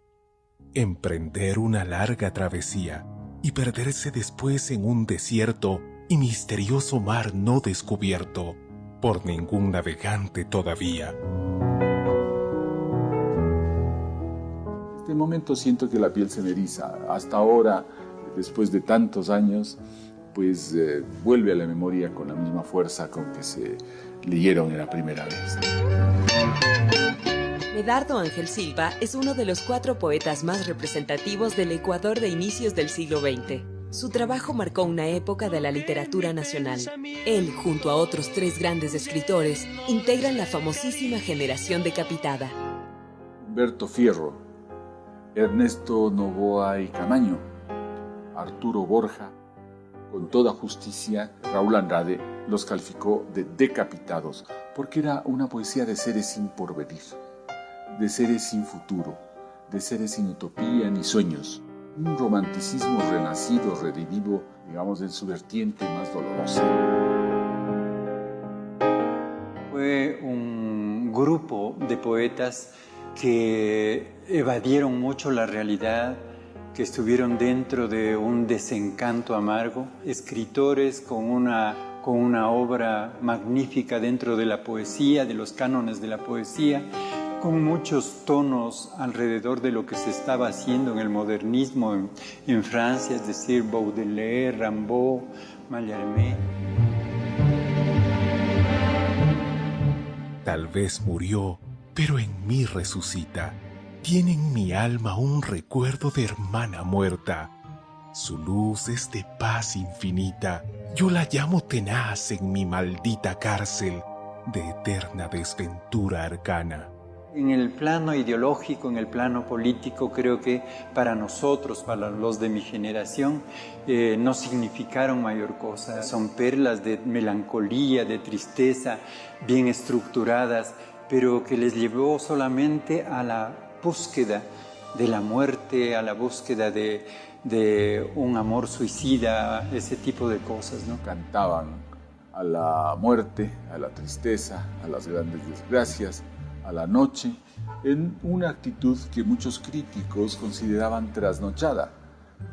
emprender una larga travesía y perderse después en un desierto y misterioso mar no descubierto por ningún navegante todavía. En este momento siento que la piel se me eriza. Hasta ahora, después de tantos años, pues vuelve a la memoria con la misma fuerza con que se leyeron en la primera vez. Medardo Ángel Silva es uno de los 4 poetas más representativos del Ecuador de inicios del siglo XX. Su trabajo marcó una época de la literatura nacional. Él, junto a otros 3 grandes escritores, integran la famosísima generación decapitada. Humberto Fierro, Ernesto Noboa y Camaño, Arturo Borja, con toda justicia, Raúl Andrade los calificó de decapitados, porque era una poesía de seres sin porvenir, de seres sin futuro, de seres sin utopía ni sueños. Un romanticismo renacido, redivivo, digamos, en su vertiente más dolorosa. Fue un grupo de poetas que evadieron mucho la realidad, que estuvieron dentro de un desencanto amargo, escritores con una obra magnífica dentro de la poesía, de los cánones de la poesía, con muchos tonos alrededor de lo que se estaba haciendo en el modernismo en Francia, es decir, Baudelaire, Rimbaud, Mallarmé. Tal vez murió, pero en mí resucita. Tiene en mi alma un recuerdo de hermana muerta. Su luz es de paz infinita. Yo la llamo tenaz en mi maldita cárcel de eterna desventura arcana. En el plano ideológico, en el plano político, creo que para nosotros, para los de mi generación, no significaron mayor cosa. Son perlas de melancolía, de tristeza, bien estructuradas, pero que les llevó solamente a la búsqueda de la muerte, a la búsqueda de un amor suicida, ese tipo de cosas, ¿no? Cantaban a la muerte, a la tristeza, a las grandes desgracias, a la noche, en una actitud que muchos críticos consideraban trasnochada.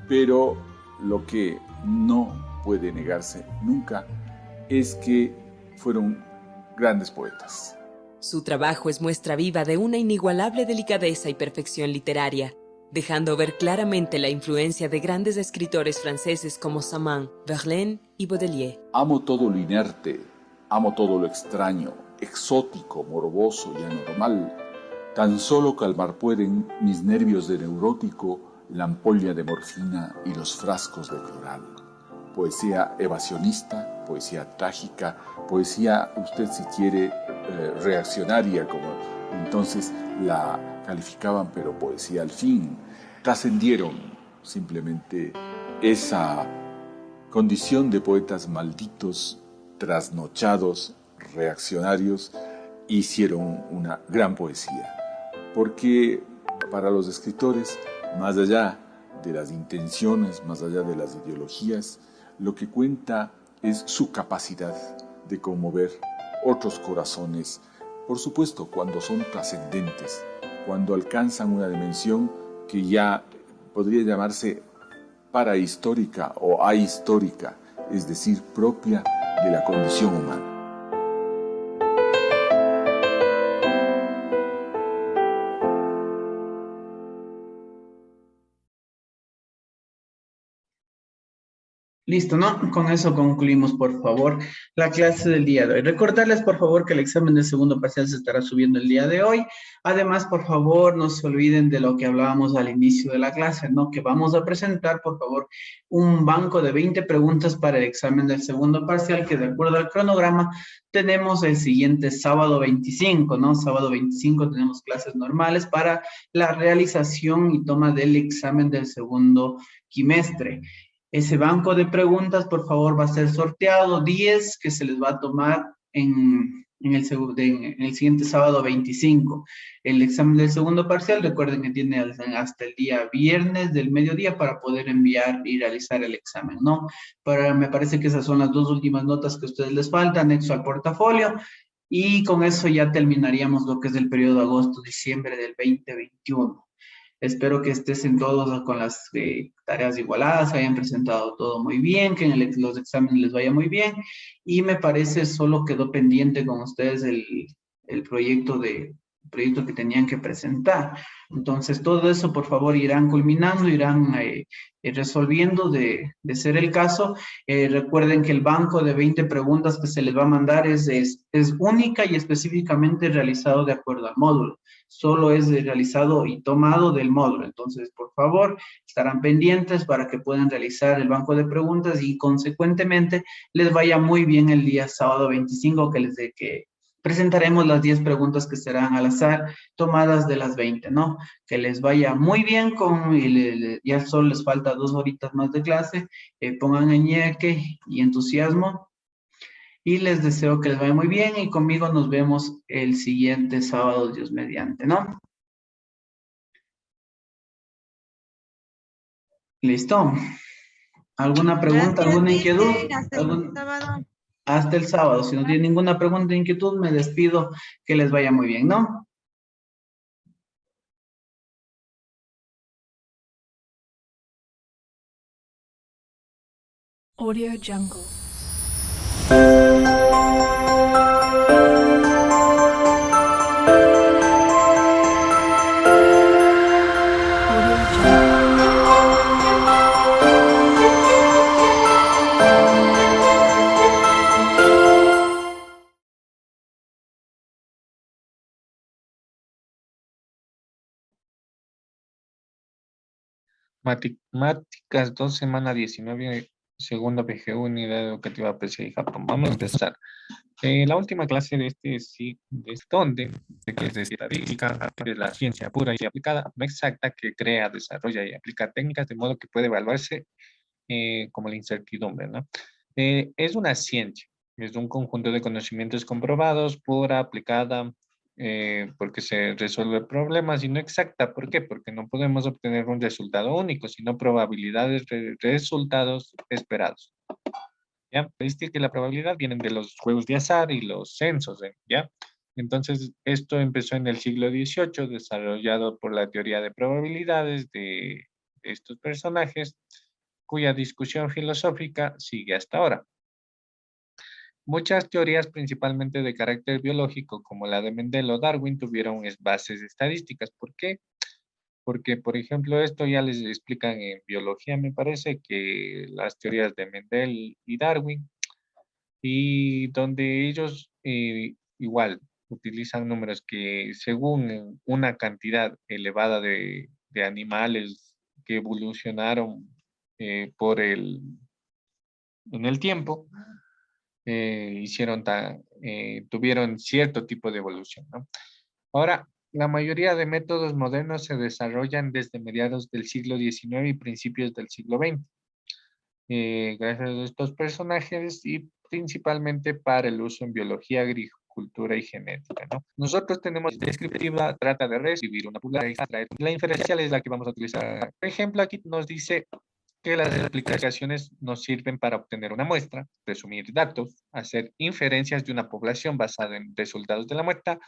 Pero lo que no puede negarse nunca es que fueron grandes poetas. Su trabajo es muestra viva de una inigualable delicadeza y perfección literaria. dejando ver claramente la influencia de grandes escritores franceses como Saint-Mand, Verlaine y Baudelaire. Amo todo lo inerte, amo todo lo extraño, exótico, morboso y anormal. Tan solo calmar pueden mis nervios de neurótico, la ampolla de morfina y los frascos de cloral. Poesía evasionista, poesía trágica, poesía, usted si quiere, reaccionaria, como entonces la calificaban, pero poesía al fin. Trascendieron simplemente esa condición de poetas malditos, trasnochados, reaccionarios, hicieron una gran poesía. Porque para los escritores, más allá de las intenciones, más allá de las ideologías, lo que cuenta es su capacidad de conmover otros corazones, por supuesto, cuando son trascendentes, cuando alcanzan una dimensión que ya podría llamarse parahistórica o ahistórica, es decir, propia de la condición humana. Listo, ¿no? Con eso concluimos, por favor, la clase del día de hoy. Recordarles, por favor, que el examen del segundo parcial se estará subiendo el día de hoy. Además, por favor, no se olviden de lo que hablábamos al inicio de la clase, ¿no? Que vamos a presentar, por favor, un banco de 20 preguntas para el examen del segundo parcial, que de acuerdo al cronograma, tenemos el siguiente sábado 25, ¿no? Sábado 25 tenemos clases normales para la realización y toma del examen del segundo quimestre. Ese banco de preguntas, por favor, va a ser sorteado 10 que se les va a tomar en el siguiente sábado 25. El examen del segundo parcial, recuerden que tiene hasta el día viernes del mediodía para poder enviar y realizar el examen, ¿no? Me parece que esas son las dos últimas notas que a ustedes les faltan, anexo al portafolio, y con eso ya terminaríamos lo que es el periodo de agosto-diciembre del 2021. Espero que estén todos con las tareas igualadas, que hayan presentado todo muy bien, que en los exámenes les vaya muy bien. Y me parece solo quedó pendiente con ustedes el proyecto que tenían que presentar. Entonces, todo eso, por favor, irán culminando, irán resolviendo de ser el caso. Recuerden que el banco de 20 preguntas que se les va a mandar es única y específicamente realizado de acuerdo al módulo. Solo es realizado y tomado del módulo. Entonces, por favor, estarán pendientes para que puedan realizar el banco de preguntas y, consecuentemente, les vaya muy bien el día sábado 25, que presentaremos las 10 preguntas que serán al azar, tomadas de las 20, ¿no? Que les vaya muy bien ya solo les falta 2 horitas más de clase, pongan ñeque y entusiasmo, y les deseo que les vaya muy bien, y conmigo nos vemos el siguiente sábado, Dios mediante, ¿no? ¿Listo? ¿Alguna pregunta, alguna inquietud? Hasta el sábado. Si no tienen ninguna pregunta o inquietud, me despido. Que les vaya muy bien, ¿no? Audio Jungle. Matemáticas 2, semana 19, segunda PGU, unidad educativa PCI Japón. Vamos a empezar. La última clase de donde que es de estadística, de la ciencia pura y aplicada, no exacta, que crea, desarrolla y aplica técnicas de modo que puede evaluarse como la incertidumbre, ¿no? Es una ciencia, es un conjunto de conocimientos comprobados, pura, aplicada, porque se resuelve problemas, y no exacta. ¿Por qué? Porque no podemos obtener un resultado único, sino probabilidades de resultados esperados. ¿Ya? Viste que la probabilidad vienen de los juegos de azar y los censos, ¿ya? Entonces, esto empezó en el siglo XVIII, desarrollado por la teoría de probabilidades de estos personajes, cuya discusión filosófica sigue hasta ahora. Muchas teorías, principalmente de carácter biológico, como la de Mendel o Darwin, tuvieron bases estadísticas. ¿Por qué? Porque, por ejemplo, esto ya les explican en biología, me parece, que las teorías de Mendel y Darwin, y donde ellos igual utilizan números que según una cantidad elevada de animales que evolucionaron en el tiempo, tuvieron cierto tipo de evolución, ¿no? Ahora, la mayoría de métodos modernos se desarrollan desde mediados del siglo XIX y principios del siglo XX, gracias a estos personajes y principalmente para el uso en biología, agricultura y genética, ¿no? Nosotros tenemos descriptiva, trata de reescribir una población, la inferencial es la que vamos a utilizar. Por ejemplo, aquí nos dice que las explicaciones nos sirven para obtener una muestra, resumir datos, hacer inferencias de una población basada en resultados de la muestra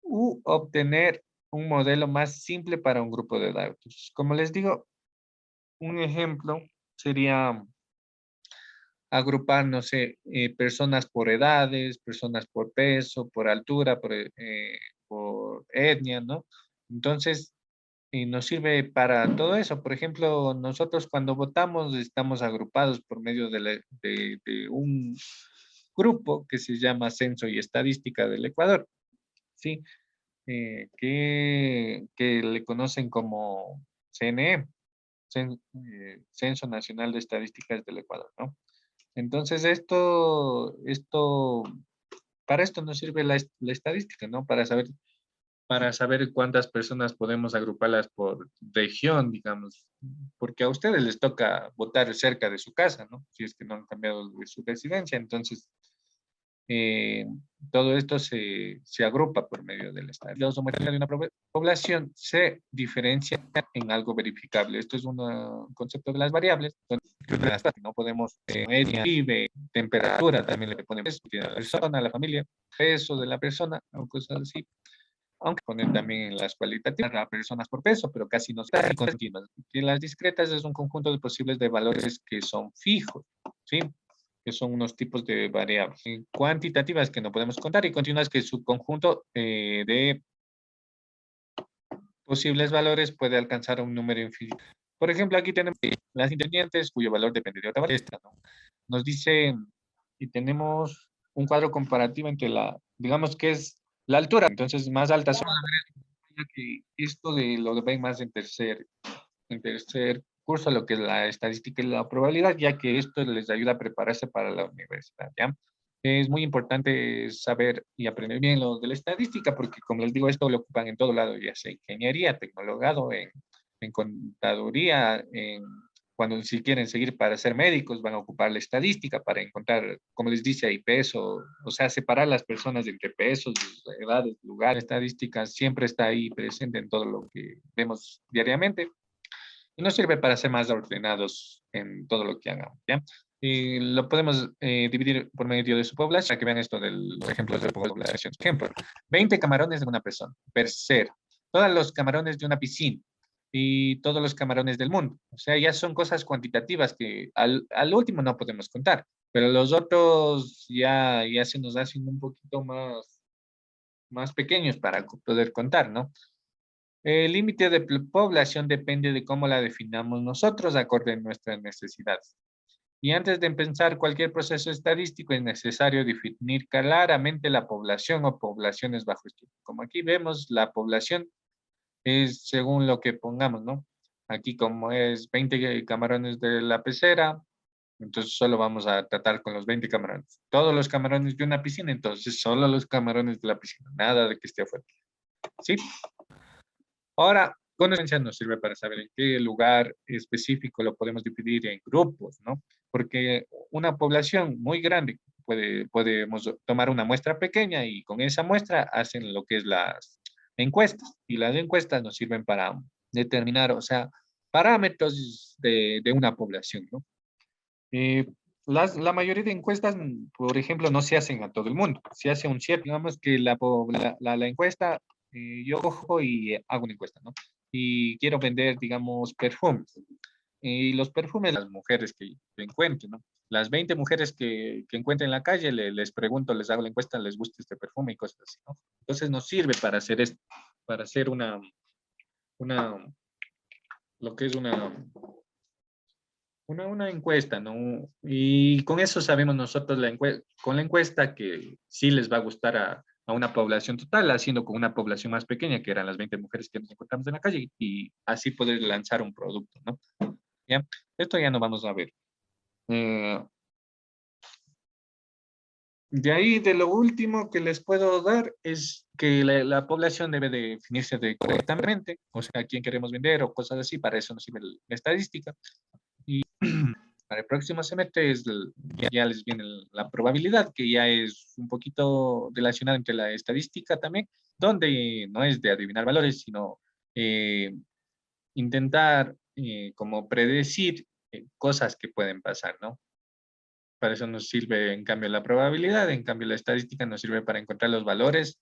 u obtener un modelo más simple para un grupo de datos. Como les digo, un ejemplo sería agrupar, no sé, personas por edades, personas por peso, por altura, por etnia, ¿no? Entonces, nos sirve para todo eso. Por ejemplo, nosotros cuando votamos estamos agrupados por medio de un grupo que se llama Censo y Estadística del Ecuador, ¿sí? Que le conocen como CNE, Censo Nacional de Estadísticas del Ecuador, ¿no? Entonces, para esto nos sirve la estadística, ¿no? Para saber cuántas personas podemos agruparlas por región, digamos, porque a ustedes les toca votar cerca de su casa, ¿no? Si es que no han cambiado de su residencia, entonces eh, todo esto se agrupa por medio del estado. La homogeneidad de una población se diferencia en algo verificable. Esto es un concepto de las variables, donde no podemos media, PIB, temperatura, también le ponemos la persona, la familia, peso de la persona, o cosas así. Aunque ponen también en las cualitativas a personas por peso, pero casi no están continuas. Y las discretas es un conjunto de posibles de valores que son fijos, ¿sí? Que son unos tipos de variables. Cuantitativas que no podemos contar y continuas que su conjunto de posibles valores puede alcanzar un número infinito. Por ejemplo, aquí tenemos las independientes cuyo valor depende de otra variable, ¿no? Nos dice, y tenemos un cuadro comparativo entre digamos que es la altura, entonces más altas son las variables, que esto lo ven más en tercer curso, lo que es la estadística y la probabilidad, ya que esto les ayuda a prepararse para la universidad, ¿ya? Es muy importante saber y aprender bien lo de la estadística, porque como les digo, esto lo ocupan en todo lado, ya sea ingeniería, tecnologado, en contaduría, cuando si quieren seguir para ser médicos, van a ocupar la estadística para encontrar, como les dice ahí, peso, o sea, separar las personas entre pesos, edades, lugares. La estadística siempre está ahí presente en todo lo que vemos diariamente y nos sirve para ser más ordenados en todo lo que hagamos, ¿ya? Y lo podemos dividir por medio de su población, para que vean esto de los ejemplos de población. Ejemplo, 20 camarones de una persona, per ser, todos los camarones de una piscina y todos los camarones del mundo. O sea, ya son cosas cuantitativas que al último no podemos contar, pero los otros ya se nos hacen un poquito más pequeños para poder contar, ¿no? El límite de población depende de cómo la definamos nosotros, acorde a nuestras necesidades. Y antes de empezar cualquier proceso estadístico es necesario definir claramente la población o poblaciones bajo estudio. Como aquí vemos, la población es según lo que pongamos, ¿no? Aquí como es 20 camarones de la pecera, entonces solo vamos a tratar con los 20 camarones. Todos los camarones de una piscina, entonces solo los camarones de la piscina, nada de que esté afuera. ¿Sí? Ahora, conocencia nos sirve para saber en qué lugar específico lo podemos dividir en grupos, ¿no? Porque una población muy grande podemos tomar una muestra pequeña y con esa muestra hacen lo que es las encuestas. Y las encuestas nos sirven para determinar, o sea, parámetros de una población, ¿no? La mayoría de encuestas, por ejemplo, no se hacen a todo el mundo. Se hace un cierto, digamos que la encuesta, yo cojo y hago una encuesta, ¿no? Y quiero vender, digamos, perfumes. Y los perfumes, las mujeres que encuentro, ¿no? Las 20 mujeres que encuentro en la calle, les pregunto, les hago la encuesta, les gusta este perfume y cosas así, ¿no? Entonces nos sirve para hacer esto, para hacer una lo que es una encuesta, ¿no? Y con eso sabemos nosotros con la encuesta que sí les va a gustar a una población total, haciendo con una población más pequeña, que eran las 20 mujeres que nos encontramos en la calle, y así poder lanzar un producto, ¿no? ¿Ya? Esto ya no vamos a ver. De ahí, de lo último que les puedo dar es que la población debe de definirse correctamente, o sea, a quién queremos vender o cosas así, para eso nos sirve la estadística. Y para el próximo semestre ya les viene la probabilidad, que ya es un poquito relacionada entre la estadística también, donde no es de adivinar valores, sino intentar como predecir cosas que pueden pasar, ¿no? Para eso nos sirve, en cambio, la probabilidad, en cambio, la estadística nos sirve para encontrar los valores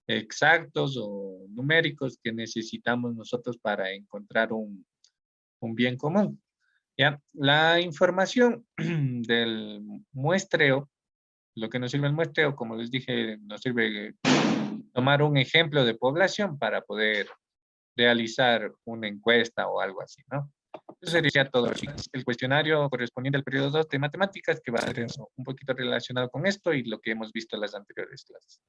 exactos o numéricos que necesitamos nosotros para encontrar un bien común. ¿Ya? La información del muestreo, lo que nos sirve el muestreo, como les dije, nos sirve tomar un ejemplo de población para poder realizar una encuesta o algo así, ¿no? Eso sería todo, chicos. El cuestionario correspondiente al periodo 2 de matemáticas, que va a ser un poquito relacionado con esto y lo que hemos visto en las anteriores clases.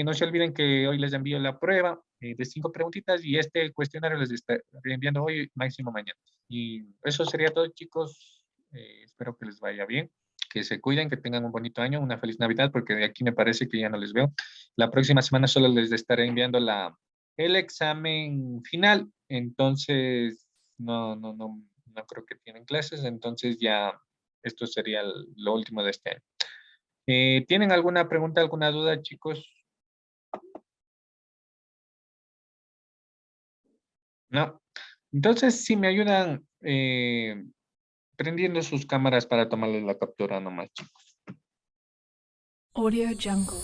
No se olviden que hoy les envío la prueba de 5 preguntitas y este cuestionario les estaré enviando hoy, máximo mañana. Y eso sería todo, chicos. Espero que les vaya bien, que se cuiden, que tengan un bonito año, una feliz Navidad, porque de aquí me parece que ya no les veo. La próxima semana solo les estaré enviando el examen final, entonces no creo que tienen clases, entonces ya esto sería lo último de este año. ¿Tienen alguna pregunta, alguna duda, chicos? No. Entonces, si me ayudan prendiendo sus cámaras para tomarles la captura nomás, chicos. Audio Jungle.